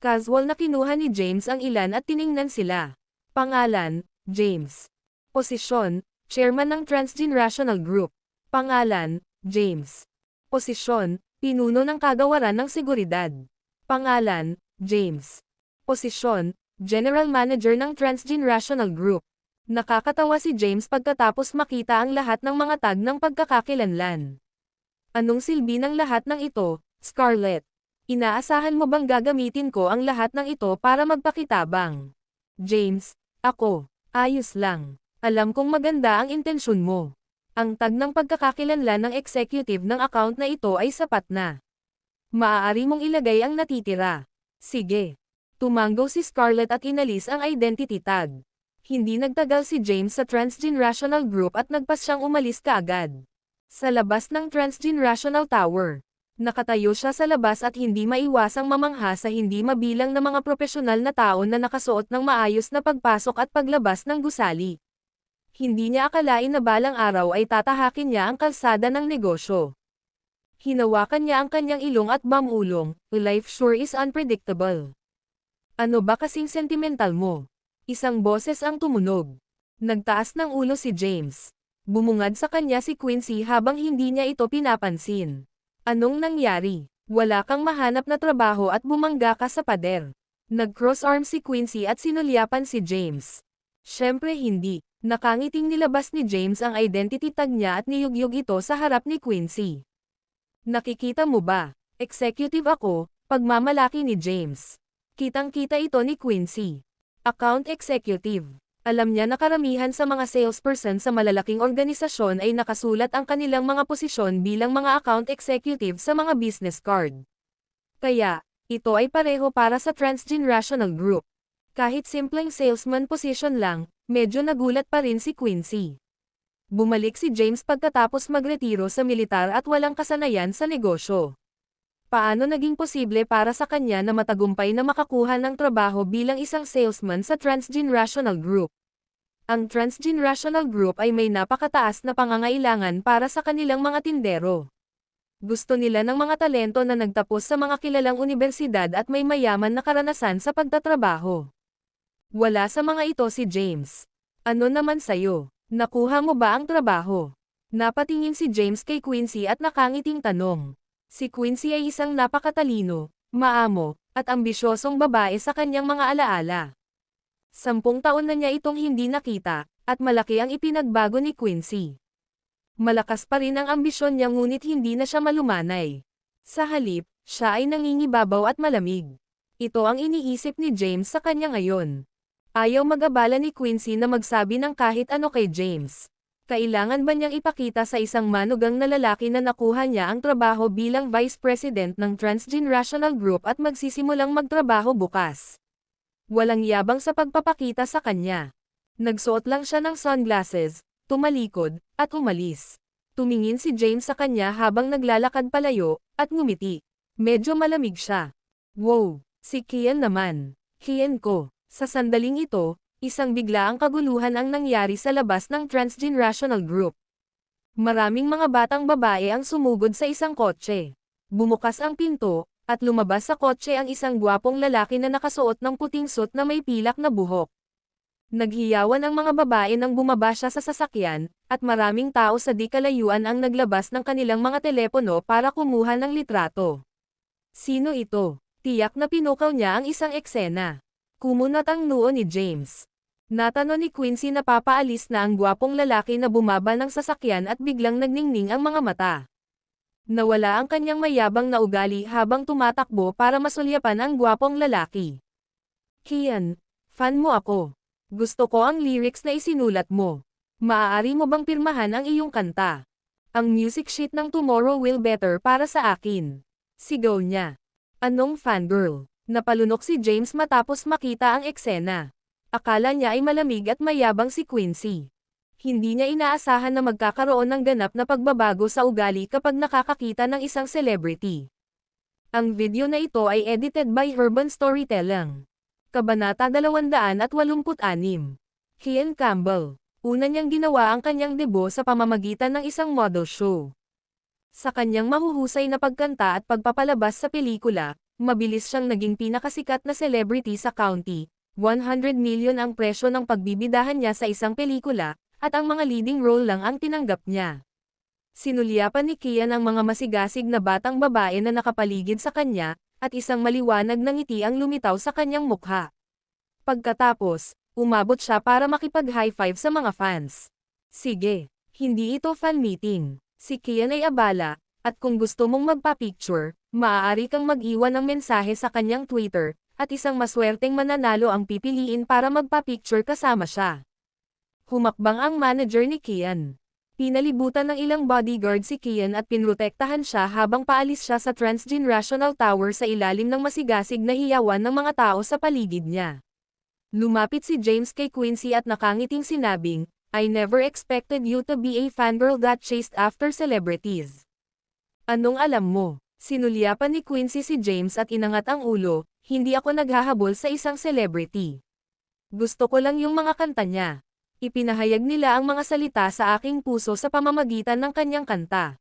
Casual na kinuha ni James ang ilan at tiningnan sila. Pangalan, James. Posisyon, Chairman ng Transgenerational Group. Pangalan, James. Posisyon, Pinuno ng Kagawaran ng Seguridad. Pangalan, James. Posisyon, General Manager ng Transgenerational Group. Nakakatawa si James pagkatapos makita ang lahat ng mga tag ng pagkakakilanlan. Anong silbi ng lahat ng ito, Scarlett? Inaasahan mo bang gagamitin ko ang lahat ng ito para magpakitabang? James, ako, ayos lang. Alam kong maganda ang intensyon mo. Ang tag ng pagkakakilanlan ng executive ng account na ito ay sapat na. Maaari mong ilagay ang natitira. Sige. Tumanggo si Scarlett at inalis ang identity tag. Hindi nagtagal si James sa Transgenerational Group at nagpas siyang umalis kaagad. Sa labas ng Transgenerational Tower. Nakatayo siya sa labas at hindi maiwasang mamangha sa hindi mabilang na mga profesional na tao na nakasuot ng maayos na pagpasok at paglabas ng gusali. Hindi niya akalain na balang araw ay tatahakin niya ang kalsada ng negosyo. Hinawakan niya ang kanyang ilong at bamulong, life sure is unpredictable. Ano ba kasing sentimental mo? Isang boses ang tumunog. Nagtaas ng ulo si James. Bumungad sa kanya si Quincy habang hindi niya ito pinapansin. Anong nangyari? Wala kang mahanap na trabaho at bumangga ka sa pader. Nag-cross arm si Quincy at sinulyapan si James. Siyempre hindi. Nakangiting nilabas ni James ang identity tag niya at niyugyug ito sa harap ni Quincy. Nakikita mo ba? Executive ako, pagmamalaki ni James. Kitang-kita ito ni Quincy. Account executive. Alam niya na karamihan sa mga salesperson sa malalaking organisasyon ay nakasulat ang kanilang mga posisyon bilang mga account executive sa mga business card. Kaya, ito ay pareho para sa Transgenerational Group. Kahit simpleng salesman position lang, medyo nagulat pa rin si Quincy. Bumalik si James pagkatapos magretiro sa militar at walang kasanayan sa negosyo. Paano naging posible para sa kanya na matagumpay na makakuha ng trabaho bilang isang salesman sa Transgenerational Group? Ang Transgenerational Group ay may napakataas na pangangailangan para sa kanilang mga tindero. Gusto nila ng mga talento na nagtapos sa mga kilalang universidad at may mayaman na karanasan sa pagtatrabaho. Wala sa mga ito si James. Ano naman sayo? Nakuha mo ba ang trabaho? Napatingin si James kay Quincy at nakangiting tanong. Si Quincy ay isang napakatalino, maamo, at ambisyosong babae sa kanyang mga alaala. 10 taon na niya itong hindi nakita, at malaki ang ipinagbago ni Quincy. Malakas pa rin ang ambisyon niya ngunit hindi na siya malumanay. Sa halip, siya ay nangingibabaw at malamig. Ito ang iniisip ni James sa kanya ngayon. Ayaw mag-abala ni Quincy na magsabi ng kahit ano kay James. Kailangan ba niyang ipakita sa isang manugang na lalaki na nakuha niya ang trabaho bilang Vice President ng Transgenerational Group at magsisimulang magtrabaho bukas? Walang yabang sa pagpapakita sa kanya. Nagsuot lang siya ng sunglasses, tumalikod, at umalis. Tumingin si James sa kanya habang naglalakad palayo, at ngumiti. Medyo malamig siya. Wow, si Kian naman. Kian ko. Sa sandaling ito, isang biglaang kaguluhan ang nangyari sa labas ng Transgenerational Group. Maraming mga batang babae ang sumugod sa isang kotse. Bumukas ang pinto, at lumabas sa kotse ang isang gwapong lalaki na nakasuot ng puting suit na may pilak na buhok. Naghiyawan ang mga babae nang bumaba siya sa sasakyan, at maraming tao sa di kalayuan ang naglabas ng kanilang mga telepono para kumuha ng litrato. Sino ito? Tiyak na pinukaw niya ang isang eksena. Kumunat ang noo ni James. Natanong ni Quincy na papaalis na ang gwapong lalaki na bumaba ng sasakyan at biglang nagningning ang mga mata. Nawala ang kanyang mayabang na ugali habang tumatakbo para masulyapan ang gwapong lalaki. Kian, fan mo ako. Gusto ko ang lyrics na isinulat mo. Maaari mo bang pirmahan ang iyong kanta? Ang music sheet ng Tomorrow Will Better para sa akin. Sigaw niya. Anong fangirl? Napalunok si James matapos makita ang eksena. Akala niya ay malamig at mayabang si Quincy. Hindi niya inaasahan na magkakaroon ng ganap na pagbabago sa ugali kapag nakakakita ng isang celebrity. Ang video na ito ay edited by Urban Storytelling. Kabanata 286. Kian Campbell. Una niyang ginawa ang kanyang debut sa pamamagitan ng isang model show. Sa kanyang mahuhusay na pagkanta at pagpapalabas sa pelikula, mabilis siyang naging pinakasikat na celebrity sa county. 100 million ang presyo ng pagbibidahan niya sa isang pelikula, at ang mga leading role lang ang tinanggap niya. Sinulyapan ni Kian ang mga masigasig na batang babae na nakapaligid sa kanya, at isang maliwanag na ngiti ang lumitaw sa kanyang mukha. Pagkatapos, umabot siya para makipag-high five sa mga fans. Sige, hindi ito fan meeting. Si Kian ay abala, At kung gusto mong magpa-picture, maaari kang mag-iwan ng mensahe sa kanyang Twitter, at isang maswerteng mananalo ang pipiliin para magpa-picture kasama siya. Humakbang ang manager ni Kian. Pinalibutan ng ilang bodyguard si Kian at pinrotektahan siya habang paalis siya sa transgenerational tower sa ilalim ng masigasig na hiyawan ng mga tao sa paligid niya. Lumapit si James kay Quincy at nakangiting sinabing, "I never expected you to be a fangirl that chased after celebrities." Anong alam mo? Sinulyapan ni Quincy si James at inangat ang ulo, "Hindi ako naghahabol sa isang celebrity. Gusto ko lang yung mga kanta niya." Ipinahayag nila ang mga salita sa aking puso sa pamamagitan ng kanyang kanta.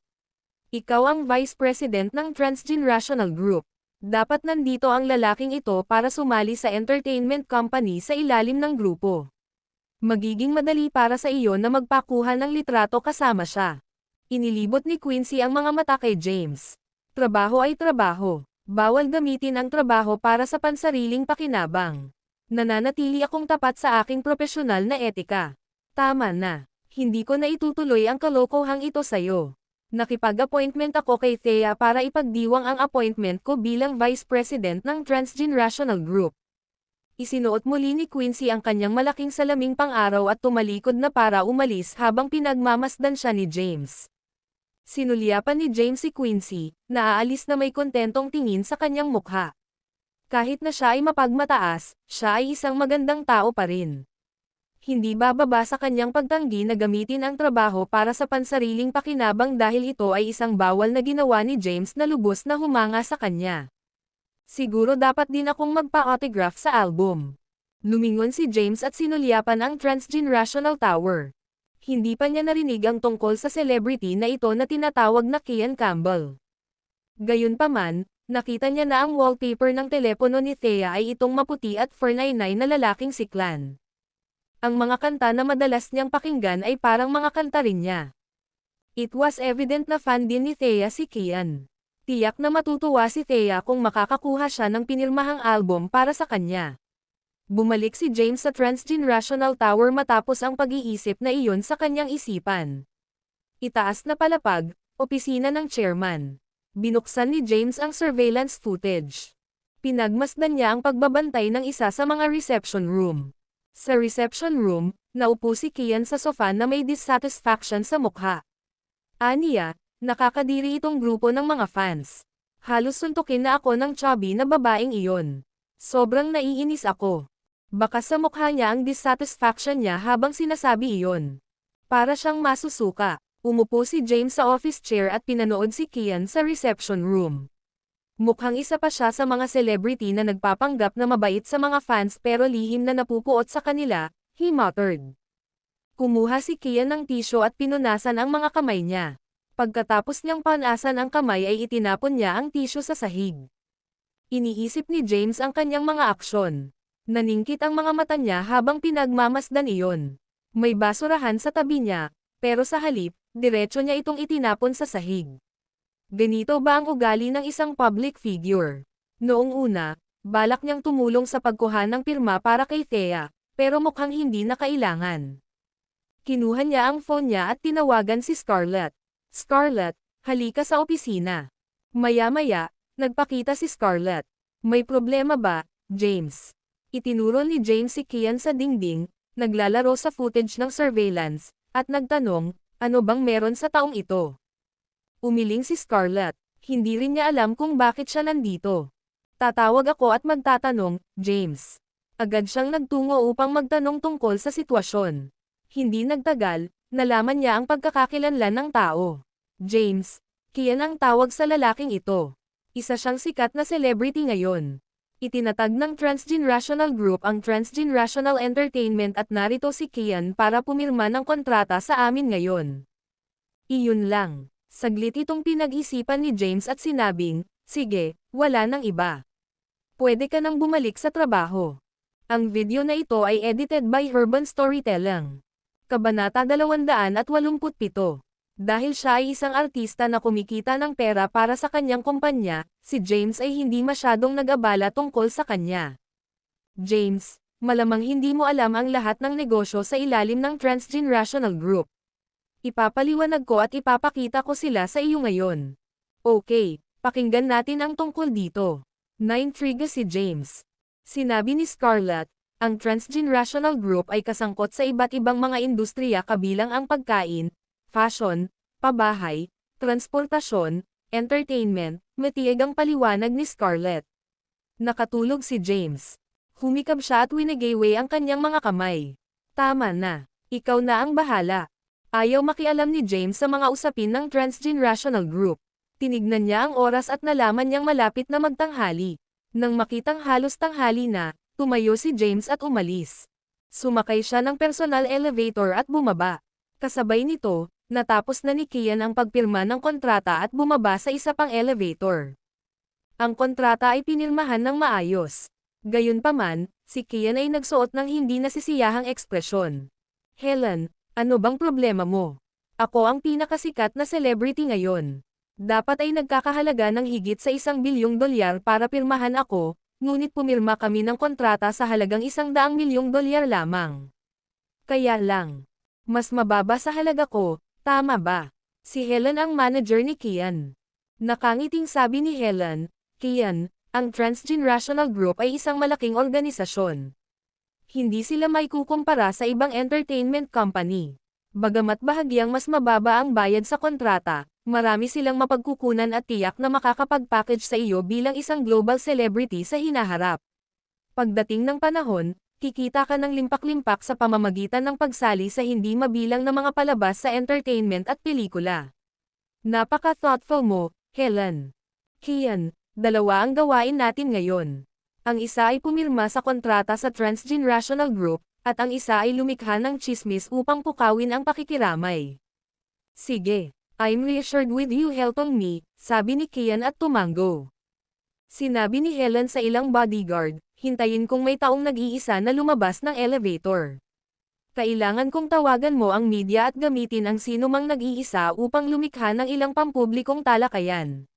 "Ikaw ang Vice President ng Transgenerational Group. Dapat nandito ang lalaking ito para sumali sa entertainment company sa ilalim ng grupo. Magiging madali para sa iyo na magpakuha ng litrato kasama siya." Inilibot ni Quincy ang mga mata kay James. "Trabaho ay trabaho. Bawal gamitin ang trabaho para sa pansariling pakinabang. Nananatili akong tapat sa aking propesyonal na etika. Tama na. Hindi ko na itutuloy ang kalokohang ito sa'yo. Nakipag-appointment ako kay Thea para ipagdiwang ang appointment ko bilang Vice President ng Transgenerational Group." Isinuot muli ni Quincy ang kanyang malaking salaming pang-araw at tumalikod na para umalis habang pinagmamasdan siya ni James. Sinulyapan ni James si Quincy, naaalis na may kontentong tingin sa kanyang mukha. Kahit na siya ay mapagmataas, siya ay isang magandang tao pa rin. Hindi bababa sa kanyang pagtanggi na gamitin ang trabaho para sa pansariling pakinabang dahil ito ay isang bawal na ginawa ni James na lubos na humanga sa kanya. "Siguro dapat din akong magpa-autograph sa album." Lumingon si James at sinulyapan ang Transgenerational Tower. Hindi pa niya narinig ang tungkol sa celebrity na ito na tinatawag na Kian Campbell. Gayunpaman, nakita niya na ang wallpaper ng telepono ni Thea ay itong maputi at furnaynay na lalaking si Clan. Ang mga kanta na madalas niyang pakinggan ay parang mga kanta rin niya. It was evident na fan din ni Thea si Kian. Tiyak na matutuwa si Thea kung makakakuha siya ng pinirmahang album para sa kanya. Bumalik si James sa Transgenerational Tower matapos ang pag-iisip na iyon sa kanyang isipan. Itaas na palapag, opisina ng chairman. Binuksan ni James ang surveillance footage. Pinagmasdan niya ang pagbabantay ng isa sa mga reception room. Sa reception room, naupo si Kian sa sofa na may dissatisfaction sa mukha. Aniya, nakakadiri itong grupo ng mga fans. Halos suntukin na ako ng chubby na babaeng iyon. Sobrang naiinis ako. Baka sa mukha niya ang dissatisfaction niya habang sinasabi iyon. Para siyang masusuka. Umupo si James sa office chair at pinanood si Kian sa reception room. Mukhang isa pa siya sa mga celebrity na nagpapanggap na mabait sa mga fans pero lihim na napupuot sa kanila, he muttered. Kumuha si Kian ng tisyo at pinunasan ang mga kamay niya. Pagkatapos niyang panasan ang kamay ay itinapon niya ang tisyo sa sahig. Iniisip ni James ang kanyang mga aksyon. Naningkit ang mga mata niya habang pinagmamasdan iyon. May basurahan sa tabi niya, pero sa halip, diretso niya itong itinapon sa sahig. Ganito ba ang ugali ng isang public figure? Noong una, balak niyang tumulong sa pagkuha ng pirma para kay Thea, pero mukhang hindi na kailangan. Kinuha niya ang phone niya at tinawagan si Scarlett. "Scarlett, halika sa opisina." Maya-maya, nagpakita si Scarlett. "May problema ba, James?" Itinuro ni James si Kian sa dingding, naglalaro sa footage ng surveillance, at nagtanong, "Ano bang meron sa taong ito?" Umiling si Scarlett. Hindi rin niya alam kung bakit siya nandito. "Tatawag ako at magtatanong, James." Agad siyang nagtungo upang magtanong tungkol sa sitwasyon. Hindi nagtagal, nalaman niya ang pagkakakilanlan ng tao. James, Kian ang tawag sa lalaking ito. Isa siyang sikat na celebrity ngayon. Itinatag ng Transgenerational Group ang Transgenerational Entertainment at narito si Kian para pumirma ng kontrata sa amin ngayon. Iyon lang. Saglit itong pinag-isipan ni James at sinabing, "Sige, wala nang iba. Pwede ka nang bumalik sa trabaho." Ang video na ito ay edited by Urban Storytelling. Kabanata 287. Dahil siya ay isang artista na kumikita ng pera para sa kanyang kumpanya, si James ay hindi masyadong nag-abala tungkol sa kanya. "James, malamang hindi mo alam ang lahat ng negosyo sa ilalim ng Transgenerational Group. Ipapaliwanag ko at ipapakita ko sila sa iyo ngayon. Okay, pakinggan natin ang tungkol dito. Naintriga si James. Sinabi ni Scarlett, ang transgenerational group ay kasangkot sa iba't ibang mga industriya kabilang ang pagkain, fashion, pabahay, transportasyon, entertainment, matiyag ang paliwanag ni Scarlett. Nakatulog si James. Humikab siya at winigayway ang kanyang mga kamay. Tama na. Ikaw na ang bahala. Ayaw makialam ni James sa mga usapin ng transgenerational group. Tinignan niya ang oras at nalaman niyang malapit na magtanghali. Nang makitang halos tanghali na, tumayo si James at umalis. Sumakay siya ng personal elevator at bumaba. Kasabay nito, natapos na ni Kian ang pagpirma ng kontrata at bumaba sa isa pang elevator. Ang kontrata ay pinirmahan ng maayos. Gayunpaman, si Kian ay nagsuot ng hindi nasisiyahang ekspresyon. Helen, ano bang problema mo? Ako ang pinakasikat na celebrity ngayon. Dapat ay nagkakahalaga ng higit sa $1 bilyong para pirmahan ako, ngunit pumirma kami ng kontrata sa halagang $100 milyong lamang. Kaya lang. Mas mababa sa halaga ko, tama ba? Si Helen ang manager ni Kian. Nakangiting sabi ni Helen, Kian, ang transgenerational group ay isang malaking organisasyon. Hindi sila may kukumpara sa ibang entertainment company. Bagamat bahagyang mas mababa ang bayad sa kontrata, marami silang mapagkukunan at tiyak na makakapag-package sa iyo bilang isang global celebrity sa hinaharap. Pagdating ng panahon, kikita ka ng limpak-limpak sa pamamagitan ng pagsali sa hindi mabilang na mga palabas sa entertainment at pelikula. Napaka-thoughtful mo, Helen. Kian, dalawa ang gawain natin ngayon. Ang isa ay pumirma sa kontrata sa transgenerational group, at ang isa ay lumikha ng chismis upang pukawin ang pakikiramay. Sige, I'm reassured with you helping me, sabi ni Kian at tumango. Sinabi ni Helen sa ilang bodyguard, hintayin kong may taong nag-iisa na lumabas ng elevator. Kailangan kong tawagan mo ang media at gamitin ang sinumang nag-iisa upang lumikha ng ilang pampublikong talakayan.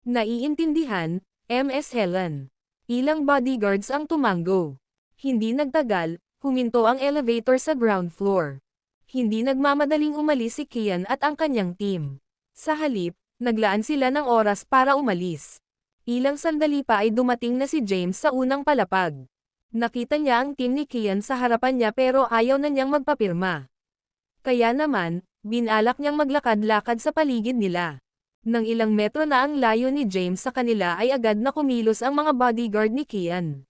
Naiintindihan, Ms. Helen. Ilang bodyguards ang tumango. Hindi nagtagal, huminto ang elevator sa ground floor. Hindi nagmamadaling umalis si Kian at ang kanyang team. Sa halip, naglaan sila ng oras para umalis. Ilang sandali pa ay dumating na si James sa unang palapag. Nakita niya ang team ni Kian sa harapan niya pero ayaw na niyang magpapirma. Kaya naman, binalak niyang maglakad-lakad sa paligid nila. Nang ilang metro na ang layo ni James sa kanila ay agad na kumilos ang mga bodyguard ni Kian.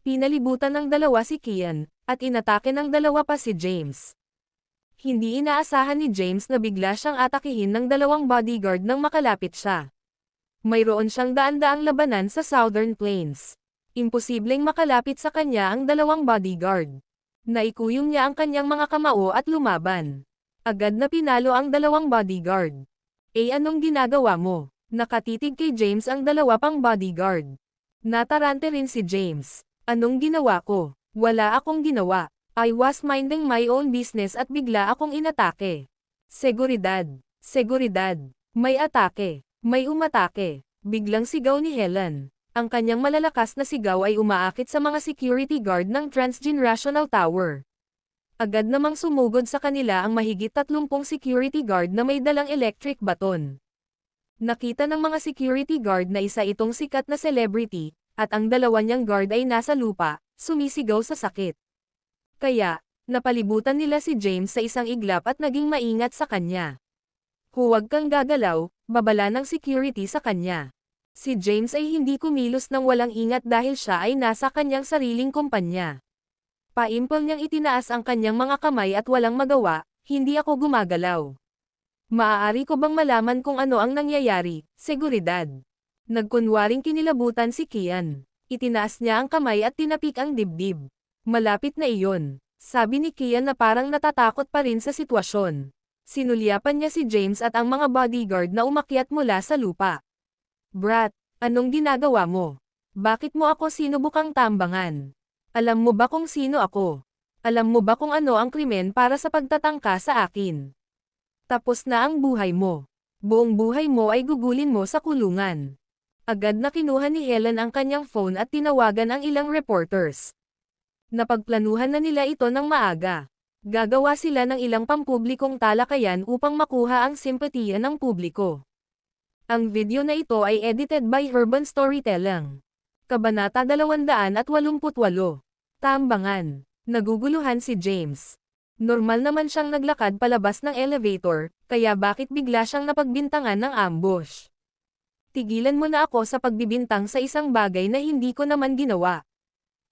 Pinalibutan ng dalawa si Kian, at inatake ng dalawa pa si James. Hindi inaasahan ni James na bigla siyang atakihin ng dalawang bodyguard nang makalapit siya. Mayroon siyang daan-daang labanan sa Southern Plains. Imposibleng makalapit sa kanya ang dalawang bodyguard. Naikuyong niya ang kanyang mga kamao at lumaban. Agad na pinalo ang dalawang bodyguard. Anong ginagawa mo? Nakatitig kay James ang dalawa pang bodyguard. Natarante rin si James. Anong ginawa ko? Wala akong ginawa. I was minding my own business at bigla akong inatake. Seguridad. Seguridad. May atake. May umatake. Biglang sigaw ni Helen. Ang kanyang malalakas na sigaw ay umaakit sa mga security guard ng transgenerational tower. Agad namang sumugod sa kanila ang mahigit 30 security guard na may dalang electric baton. Nakita ng mga security guard na isa itong sikat na celebrity, at ang dalawa niyang guard ay nasa lupa, sumisigaw sa sakit. Kaya, napalibutan nila si James sa isang iglap at naging maingat sa kanya. Huwag kang gagalaw, babala ng security sa kanya. Si James ay hindi kumilos ng walang ingat dahil siya ay nasa kanyang sariling kumpanya. Paimpol niyang itinaas ang kanyang mga kamay at walang magawa, hindi ako gumagalaw. Maaari ko bang malaman kung ano ang nangyayari, seguridad? Nagkunwaring kinilabutan si Kian. Itinaas niya ang kamay at tinapik ang dibdib. Malapit na iyon, sabi ni Kian na parang natatakot pa rin sa sitwasyon. Sinulyapan niya si James at ang mga bodyguard na umakyat mula sa lupa. Brat, anong ginagawa mo? Bakit mo ako sinubukang tambangan? Alam mo ba kung sino ako? Alam mo ba kung ano ang krimen para sa pagtatangka sa akin? Tapos na ang buhay mo. Buong buhay mo ay gugulin mo sa kulungan. Agad na kinuha ni Helen ang kanyang phone at tinawagan ang ilang reporters. Napagplanuhan na nila ito ng maaga. Gagawa sila ng ilang pampublikong talakayan upang makuha ang simpatiya ng publiko. Ang video na ito ay edited by Urban Storytelling. Kabanata 288. Tambangan. Naguguluhan si James. Normal naman siyang naglakad palabas ng elevator, kaya bakit bigla siyang napagbintangan ng ambush? Tigilan mo na ako sa pagbibintang sa isang bagay na hindi ko naman ginawa.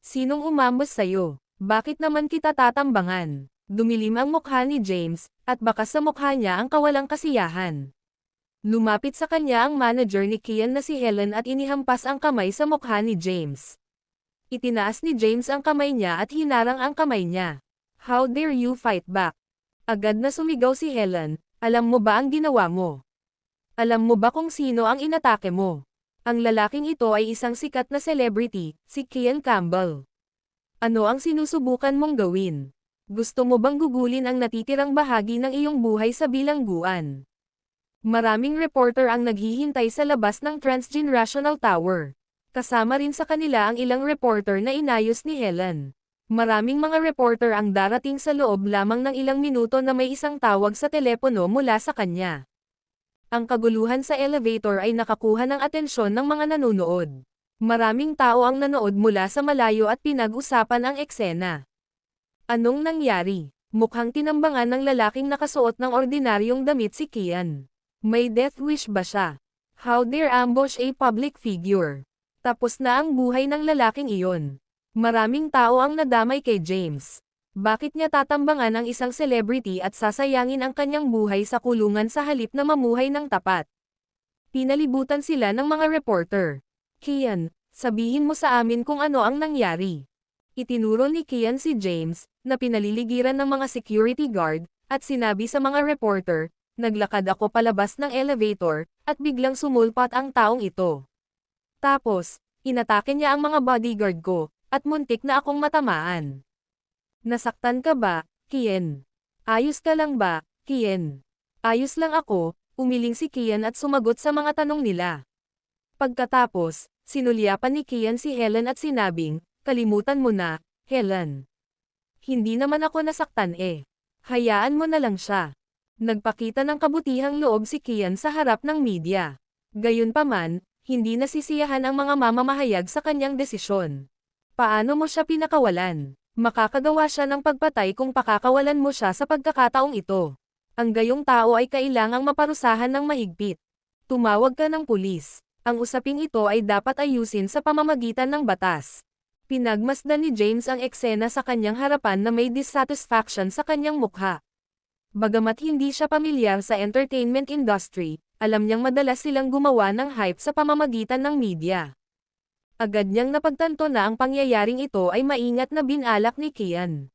Sinong umambos sa'yo? Bakit naman kita tatambangan? Dumilim ang mukha ni James, at baka sa mukha niya ang kawalang kasiyahan. Lumapit sa kanya ang manager ni Kian na si Helen at inihampas ang kamay sa mukha ni James. Itinaas ni James ang kamay niya at hinarang ang kamay niya. How dare you fight back? Agad na sumigaw si Helen, alam mo ba ang ginawa mo? Alam mo ba kung sino ang inatake mo? Ang lalaking ito ay isang sikat na celebrity, si Kian Campbell. Ano ang sinusubukan mong gawin? Gusto mo bang gugulin ang natitirang bahagi ng iyong buhay sa bilangguan? Maraming reporter ang naghihintay sa labas ng Transgenerational Tower. Kasama rin sa kanila ang ilang reporter na inayos ni Helen. Maraming mga reporter ang darating sa loob lamang ng ilang minuto na may isang tawag sa telepono mula sa kanya. Ang kaguluhan sa elevator ay nakakuha ng atensyon ng mga nanonood. Maraming tao ang nanood mula sa malayo at pinag-usapan ang eksena. Anong nangyari? Mukhang tinambangan ng lalaking nakasuot ng ordinaryong damit si Kian. May death wish ba siya? How dare ambush a public figure? Tapos na ang buhay ng lalaking iyon. Maraming tao ang nadamay kay James. Bakit niya tatambangan ang isang celebrity at sasayangin ang kanyang buhay sa kulungan sa halip na mamuhay ng tapat? Pinalibutan sila ng mga reporter. Kian, sabihin mo sa amin kung ano ang nangyari. Itinuro ni Kian si James, na pinaliligiran ng mga security guard, at sinabi sa mga reporter, naglakad ako palabas ng elevator, at biglang sumulpat ang taong ito. Tapos, inatake niya ang mga bodyguard ko, at muntik na akong matamaan. Nasaktan ka ba, Kian? Ayos ka lang ba, Kian? Ayos lang ako, umiling si Kian at sumagot sa mga tanong nila. Pagkatapos, sinulyapan ni Kian si Helen at sinabing, kalimutan mo na, Helen. Hindi naman ako nasaktan eh. Hayaan mo na lang siya. Nagpakita ng kabutihang loob si Kian sa harap ng media. Gayunpaman, hindi nasisiyahan ang mga mamamahayag sa kanyang desisyon. Paano mo siya pinakawalan? Makakagawa siya ng pagpatay kung pakakawalan mo siya sa pagkakataong ito. Ang gayong tao ay kailangang maparusahan ng mahigpit. Tumawag ka ng pulis. Ang usaping ito ay dapat ayusin sa pamamagitan ng batas. Pinagmasdan ni James ang eksena sa kanyang harapan na may dissatisfaction sa kanyang mukha. Bagamat hindi siya pamilyar sa entertainment industry, alam niyang madalas silang gumawa ng hype sa pamamagitan ng media. Agad niyang napagtanto na ang pangyayaring ito ay maingat na binalak ni Kian.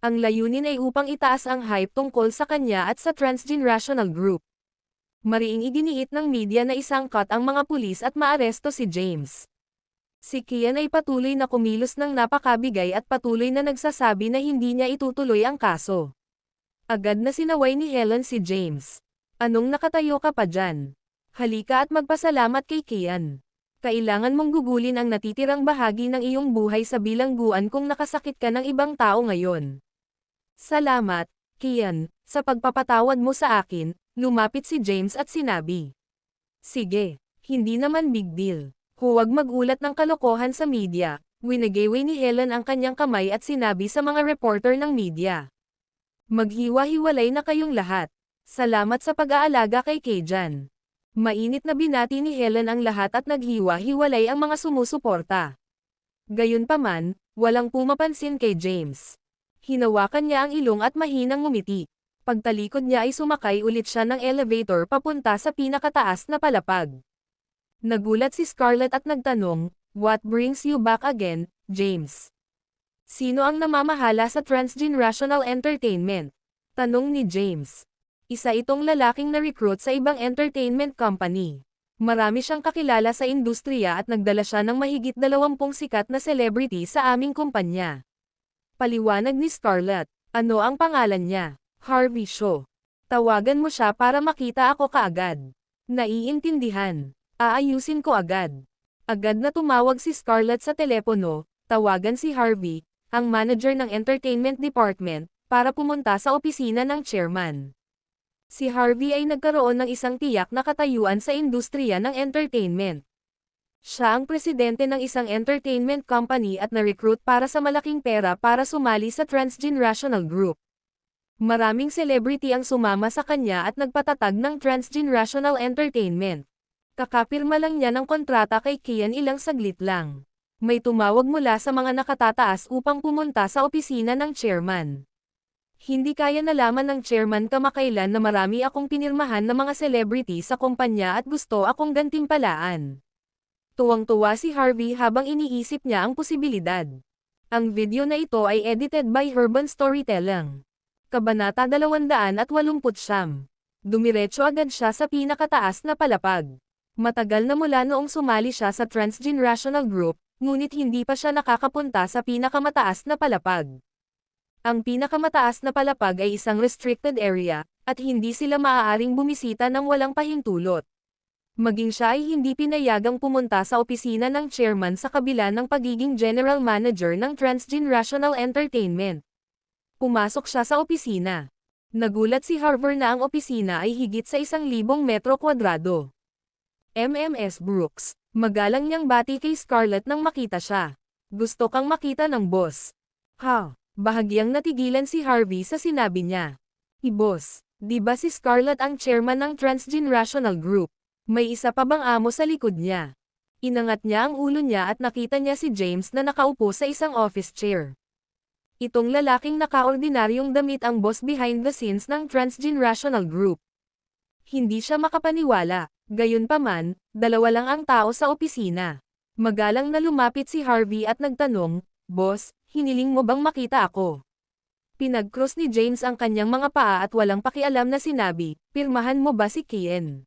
Ang layunin ay upang itaas ang hype tungkol sa kanya at sa Transgenerational Group. Mariing iginiit ng media na isangkat ang mga pulis at maaresto si James. Si Kian ay patuloy na kumilos ng napakabigay at patuloy na nagsasabi na hindi niya itutuloy ang kaso. Agad na sinaway ni Helen si James. Anong nakatayo ka pa dyan? Halika at magpasalamat kay Kian. Kailangan mong gugulin ang natitirang bahagi ng iyong buhay sa bilangguan kung nakasakit ka ng ibang tao ngayon. Salamat, Kian, sa pagpapatawad mo sa akin, lumapit si James at sinabi. Sige, hindi naman big deal. Huwag magulat ng kalokohan sa media. Winagaway ni Helen ang kanyang kamay at sinabi sa mga reporter ng media. Maghiwa-hiwalay na kayong lahat. Salamat sa pag-aalaga kay Kian. Mainit na binati ni Helen ang lahat at naghiwa-hiwalay ang mga sumusuporta. Gayunpaman, walang pumapansin kay James. Hinawakan niya ang ilong at mahinang ngumiti. Pagtalikod niya ay sumakay ulit siya ng elevator papunta sa pinakataas na palapag. Nagulat si Scarlett at nagtanong, "What brings you back again, James?" Sino ang namamahala sa Transgenerational Entertainment? Tanong ni James. Isa itong lalaking na-recruit sa ibang entertainment company. Marami siyang kakilala sa industriya at nagdala siya ng mahigit 20 sikat na celebrity sa aming kumpanya. Paliwanag ni Scarlett. Ano ang pangalan niya? Harvey Shaw. Tawagan mo siya para makita ako kaagad. Naiintindihan. Aayusin ko agad. Agad na tumawag si Scarlett sa telepono, tawagan si Harvey, ang manager ng entertainment department, para pumunta sa opisina ng chairman. Si Harvey ay nagkaroon ng isang tiyak na katayuan sa industriya ng entertainment. Siya ang presidente ng isang entertainment company at na-recruit para sa malaking pera para sumali sa transgenerational group. Maraming celebrity ang sumama sa kanya at nagpatatag ng transgenerational entertainment. Kakapirma lang niya ng kontrata kay Kian ilang saglit lang. May tumawag mula sa mga nakatataas upang pumunta sa opisina ng chairman. Hindi kaya nalaman ng chairman kamakailan na marami akong pinirmahan na mga celebrity sa kumpanya at gusto akong gantimpalaan. Tuwang-tuwa si Harvey habang iniisip niya ang posibilidad. Ang video na ito ay edited by Urban Storytelling. Kabanata 289. Dumiretso agad siya sa pinakataas na palapag. Matagal na mula noong sumali siya sa transgenerational group, ngunit hindi pa siya nakakapunta sa pinakamataas na palapag. Ang pinakamataas na palapag ay isang restricted area, at hindi sila maaaring bumisita ng walang pahintulot. Maging siya ay hindi pinayagang pumunta sa opisina ng chairman sa kabila ng pagiging general manager ng Transgenerational Entertainment. Pumasok siya sa opisina. Nagulat si Harvey na ang opisina ay higit sa 1,000 metro kwadrado. MMS Brooks, magalang niyang bati kay Scarlett nang makita siya. Gusto kang makita ng boss. Ha? Bahagyang natigilan si Harvey sa sinabi niya. Boss, di ba si Scarlett ang chairman ng Transgenerational Group? May isa pa bang amo sa likod niya? Inangat niya ang ulo niya at nakita niya si James na nakaupo sa isang office chair. Itong lalaking nakaordinaryong damit ang boss behind the scenes ng Transgenerational Group. Hindi siya makapaniwala, gayunpaman, dalawa lang ang tao sa opisina. Magalang na lumapit si Harvey at nagtanong, Boss, hiniling mo bang makita ako? Pinag-cross ni James ang kanyang mga paa at walang pakialam na sinabi, pirmahan mo ba si Kian?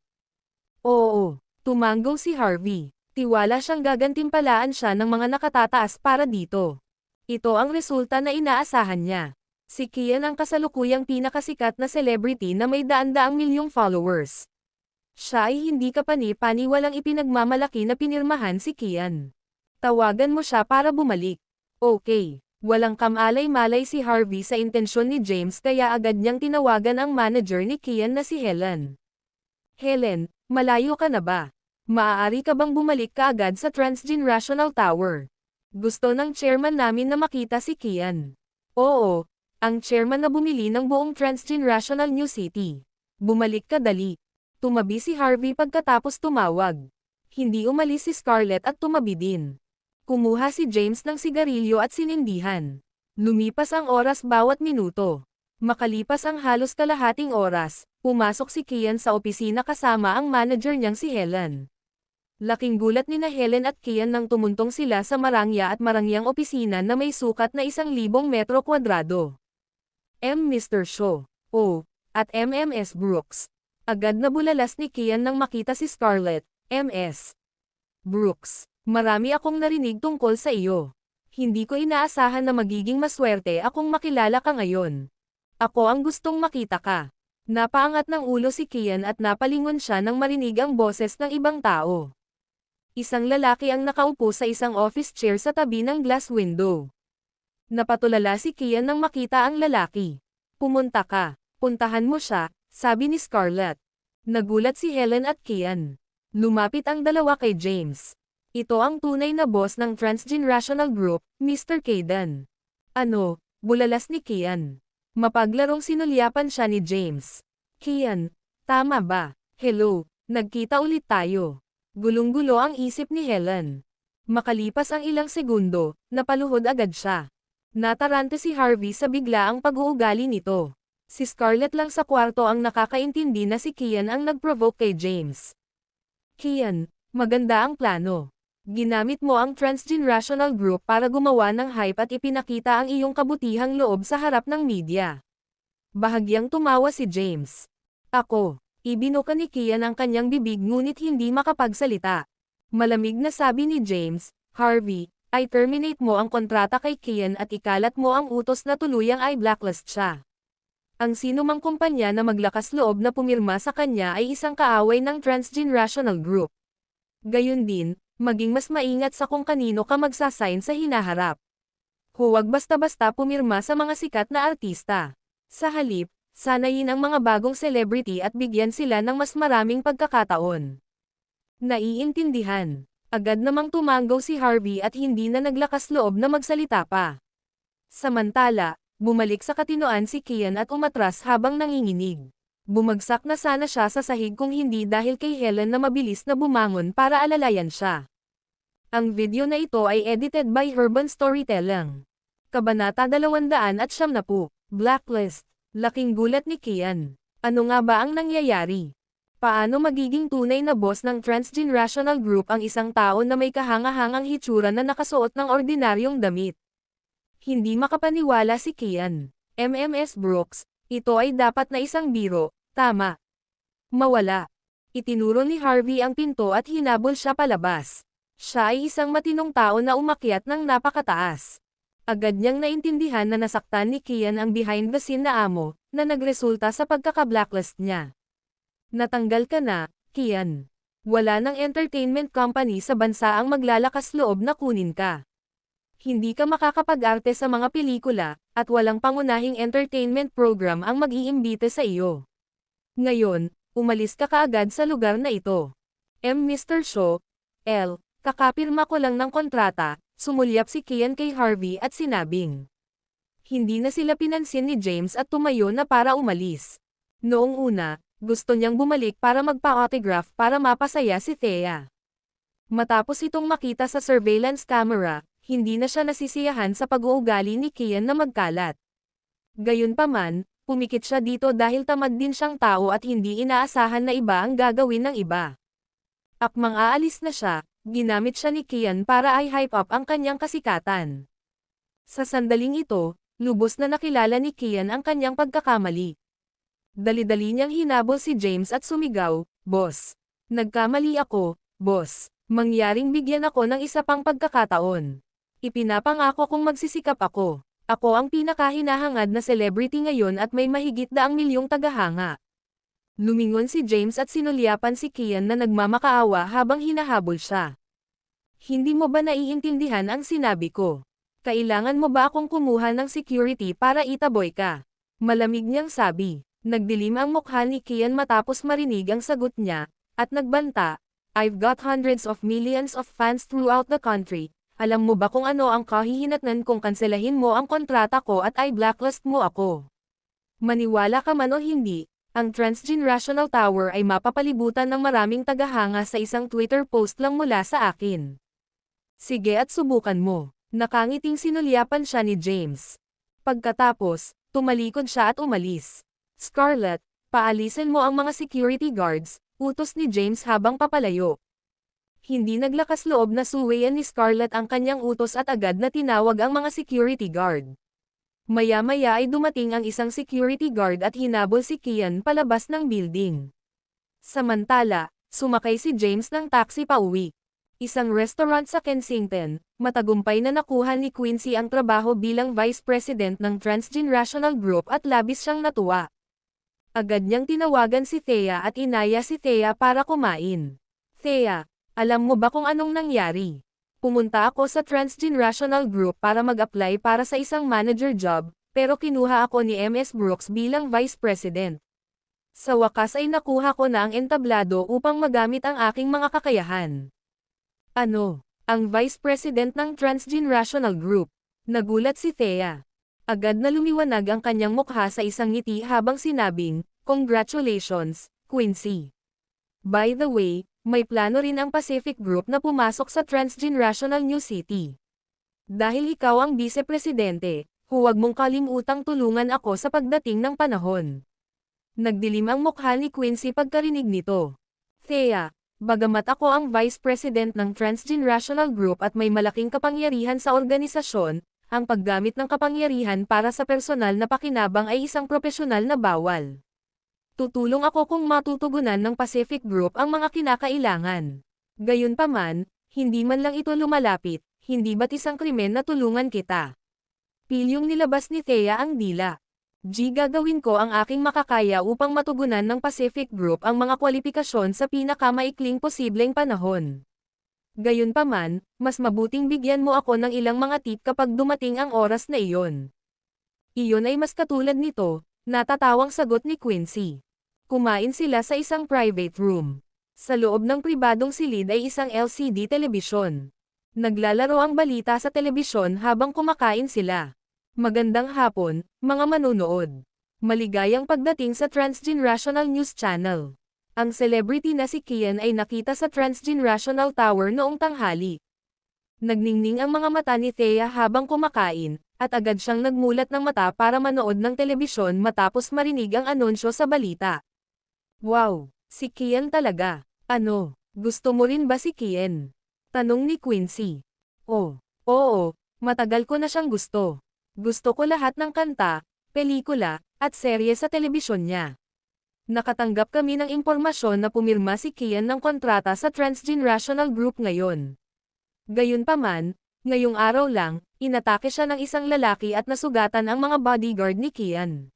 Oo, tumanggong si Harvey. Tiwala siyang gagantimpalaan siya ng mga nakatataas para dito. Ito ang resulta na inaasahan niya. Si Kian ang kasalukuyang pinakasikat na celebrity na may daan-daang milyong followers. Siya ay hindi kapani-paniwalang ipinagmamalaki na pinirmahan si Kian. Tawagan mo siya para bumalik. Okay. Walang kamalay-malay si Harvey sa intensyon ni James kaya agad niyang tinawagan ang manager ni Kian na si Helen. Helen, malayo ka na ba? Maaari ka bang bumalik kaagad sa Transgenerational Tower? Gusto ng chairman namin na makita si Kian. Oo, ang chairman na bumili ng buong Transgenerational New City. Bumalik ka dali. Tumabi si Harvey pagkatapos tumawag. Hindi umalis si Scarlett at tumabi din. Kumuha si James ng sigarilyo at sinindihan. Lumipas ang oras bawat minuto. Makalipas ang halos kalahating oras, pumasok si Kian sa opisina kasama ang manager niyang si Helen. Laking gulat ni na Helen at Kian nang tumuntong sila sa marangya at marangyang opisina na may sukat na 1,000 metro kwadrado. Mr. Shaw. O. At MMS Brooks. Agad na bulalas ni Kian nang makita si Scarlett, MS. Brooks. Marami akong narinig tungkol sa iyo. Hindi ko inaasahan na magiging maswerte akong makilala ka ngayon. Ako ang gustong makita ka. Napaangat ng ulo si Kian at napalingon siya nang marinig ang boses ng ibang tao. Isang lalaki ang nakaupo sa isang office chair sa tabi ng glass window. Napatulala si Kian nang makita ang lalaki. Pumunta ka. Puntahan mo siya, sabi ni Scarlett. Nagulat si Helen at Kian. Lumapit ang dalawa kay James. Ito ang tunay na boss ng Transgenerational Group, Mr. Kayden. Ano? Bulalas ni Kian. Mapaglarong sinulyapan siya ni James. Kian, tama ba? Hello, nagkita ulit tayo. Gulong-gulo ang isip ni Helen. Makalipas ang ilang segundo, napaluhod agad siya. Natarante si Harvey sa biglaang pag-uugali nito. Si Scarlett lang sa kwarto ang nakakaintindi na si Kian ang nag-provoke kay James. Kian, maganda ang plano. Ginamit mo ang Transgenerational Group para gumawa ng hype at ipinakita ang iyong kabutihang loob sa harap ng media. Bahagyang tumawa si James. Ako, ibinuka ni Kian ang kanyang bibig ngunit hindi makapagsalita. Malamig na sabi ni James, Harvey, I terminate mo ang kontrata kay Kian at ikalat mo ang utos na tuluyang ay blacklist siya. Ang sinumang kumpanya na maglakas loob na pumirma sa kanya ay isang kaaway ng Transgenerational Group. Gayun din, maging mas maingat sa kung kanino ka magsasign sa hinaharap. Huwag basta-basta pumirma sa mga sikat na artista. Sa halip, Sanayin ang mga bagong celebrity at bigyan sila ng mas maraming pagkakataon. Naiintindihan. Agad namang tumanggaw si Harvey at hindi na naglakas loob na magsalita pa. Samantala, bumalik sa katinoan si Kian at umatras habang nanginginig. Bumagsak na sana siya sa sahig kung hindi dahil kay Helen na mabilis na bumangon para alalayan siya. Ang video na ito ay edited by Urban Storytelling. Kabanata 290, Blacklist. Laking gulat ni Kian. Ano nga ba ang nangyayari? Paano magiging tunay na boss ng transgenerational group ang isang tao na may kahanga-hangang hitsura na nakasuot ng ordinaryong damit? Hindi makapaniwala si Kian. MMS Brooks, ito ay dapat na isang biro, tama. Mawala. Itinuro ni Harvey ang pinto at hinabol siya palabas. Siya ay isang matinong tao na umakyat ng napakataas. Agad niyang naintindihan na nasaktan ni Kian ang behind the scene na amo, na nagresulta sa pagkaka-blacklist niya. Natanggal ka na, Kian. Wala ng entertainment company sa bansa ang maglalakas loob na kunin ka. Hindi ka makakapag-arte sa mga pelikula, at walang pangunahing entertainment program ang mag-iimbita sa iyo. Ngayon, umalis ka kaagad sa lugar na ito. Mr. Shaw, L. Kakapirma ko lang ng kontrata, sumulyap si Kian kay Harvey at sinabing. Hindi na sila pinansin ni James at tumayo na para umalis. Noong una, gusto niyang bumalik para magpa-autograph para mapasaya si Thea. Matapos itong makita sa surveillance camera, hindi na siya nasisiyahan sa pag-uugali ni Kian na magkalat. Gayunpaman, pumikit siya dito dahil tamad din siyang tao at hindi inaasahan na iba ang gagawin ng iba. Akmang aalis na siya, ginamit siya ni Kian para i-hype up ang kanyang kasikatan. Sa sandaling ito, lubos na nakilala ni Kian ang kanyang pagkakamali. Dali-dali niyang hinabol si James at sumigaw, "Boss! Nagkamali ako, boss. Mangyaring bigyan ako ng isa pang pagkakataon. Ipinapangako kung magsisikap ako. Ako ang pinakahinahangad na celebrity ngayon at may mahigit 100,000 tagahanga." Lumingon si James at sinulyapan si Kian na nagmamakaawa habang hinahabol siya. "Hindi mo ba naiintindihan ang sinabi ko? Kailangan mo ba akong kumuha ng security para itaboy ka?" Malamig niyang sabi. Nagdilim ang mukha ni Kian matapos marinig ang sagot niya, at nagbanta, "I've got hundreds of millions of fans throughout the country. Alam mo ba kung ano ang kahihinatnan kung kanselahin mo ang kontrata ko at i-blacklist mo ako? Maniwala ka man o hindi, ang Transgenerational Tower ay mapapalibutan ng maraming tagahanga sa isang Twitter post lang mula sa akin. Sige at subukan mo." Nakangiting sinulyapan siya ni James. Pagkatapos, tumalikod siya at umalis. "Scarlett, paalisin mo ang mga security guards," utos ni James habang papalayo. Hindi naglakas loob na suwayan ni Scarlett ang kanyang utos at agad na tinawag ang mga security guard. Maya-maya ay dumating ang isang security guard at hinabol si Kian palabas ng building. Samantala, sumakay si James ng taxi pauwi. Isang restaurant sa Kensington, matagumpay na nakuha ni Quincy ang trabaho bilang Vice President ng Transgenerational Group at labis siyang natuwa. Agad niyang tinawagan si Thea at inaya si Thea para kumain. "Thea, alam mo ba kung anong nangyari? Pumunta ako sa Transgenerational Group para mag-apply para sa isang manager job, pero kinuha ako ni MS Brooks bilang Vice President. Sa wakas ay nakuha ko na ang entablado upang magamit ang aking mga kakayahan." "Ano? Ang Vice President ng Transgenerational Group?" Nagulat si Thea. Agad na lumiwanag ang kanyang mukha sa isang ngiti habang sinabing, "Congratulations, Quincy. By the way, may plano rin ang Pacific Group na pumasok sa Transgenerational New City. Dahil ikaw ang vice-presidente, huwag mong kalimutang tulungan ako sa pagdating ng panahon." Nagdilim ang mukha ni Quincy pagkarinig nito. "Thea, bagamat ako ang Vice President ng Transgenerational Group at may malaking kapangyarihan sa organisasyon, ang paggamit ng kapangyarihan para sa personal na pakinabang ay isang propesyonal na bawal. Tutulong ako kung matutugunan ng Pacific Group ang mga kinakailangan. Gayunpaman, hindi man lang ito lumalapit, hindi ba't isang krimen na tulungan kita?" Pilyong nilabas ni Thea ang dila. Gagawin ko ang aking makakaya upang matugunan ng Pacific Group ang mga kwalifikasyon sa pinakamaikling posibleng panahon. Gayunpaman, mas mabuting bigyan mo ako ng ilang mga tip kapag dumating ang oras na iyon. Iyon ay mas katulad nito, Natatawang sagot ni Quincy. Kumain sila sa isang private room. Sa loob ng pribadong silid ay isang LCD telebisyon. Naglalaro ang balita sa telebisyon habang kumakain sila. Magandang hapon, mga manunood. Maligayang pagdating sa Transgenerational News Channel. Ang celebrity na si Kian ay nakita sa Transgenerational Tower noong tanghali. Nagningning ang mga mata ni Thea habang kumakain, at agad siyang nagmulat ng mata para manood ng telebisyon matapos marinig ang anunsyo sa balita. Wow, si Kian talaga. Ano, gusto mo rin ba si Kian? Tanong ni Quincy. Oh, oo, matagal ko na siyang gusto. Gusto ko lahat ng kanta, pelikula, at serye sa telebisyon niya. Nakatanggap kami ng impormasyon na pumirma si Kian ng kontrata sa Transgenerational Group ngayon. Gayunpaman, ngayong araw lang, inatake siya ng isang lalaki at nasugatan ang mga bodyguard ni Kian.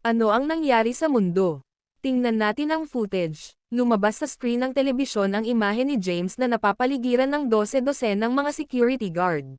Ano ang nangyari sa mundo? Tingnan natin ang footage. Lumabas sa screen ng telebisyon ang imahe ni James na napapaligiran ng 12 ng mga security guard.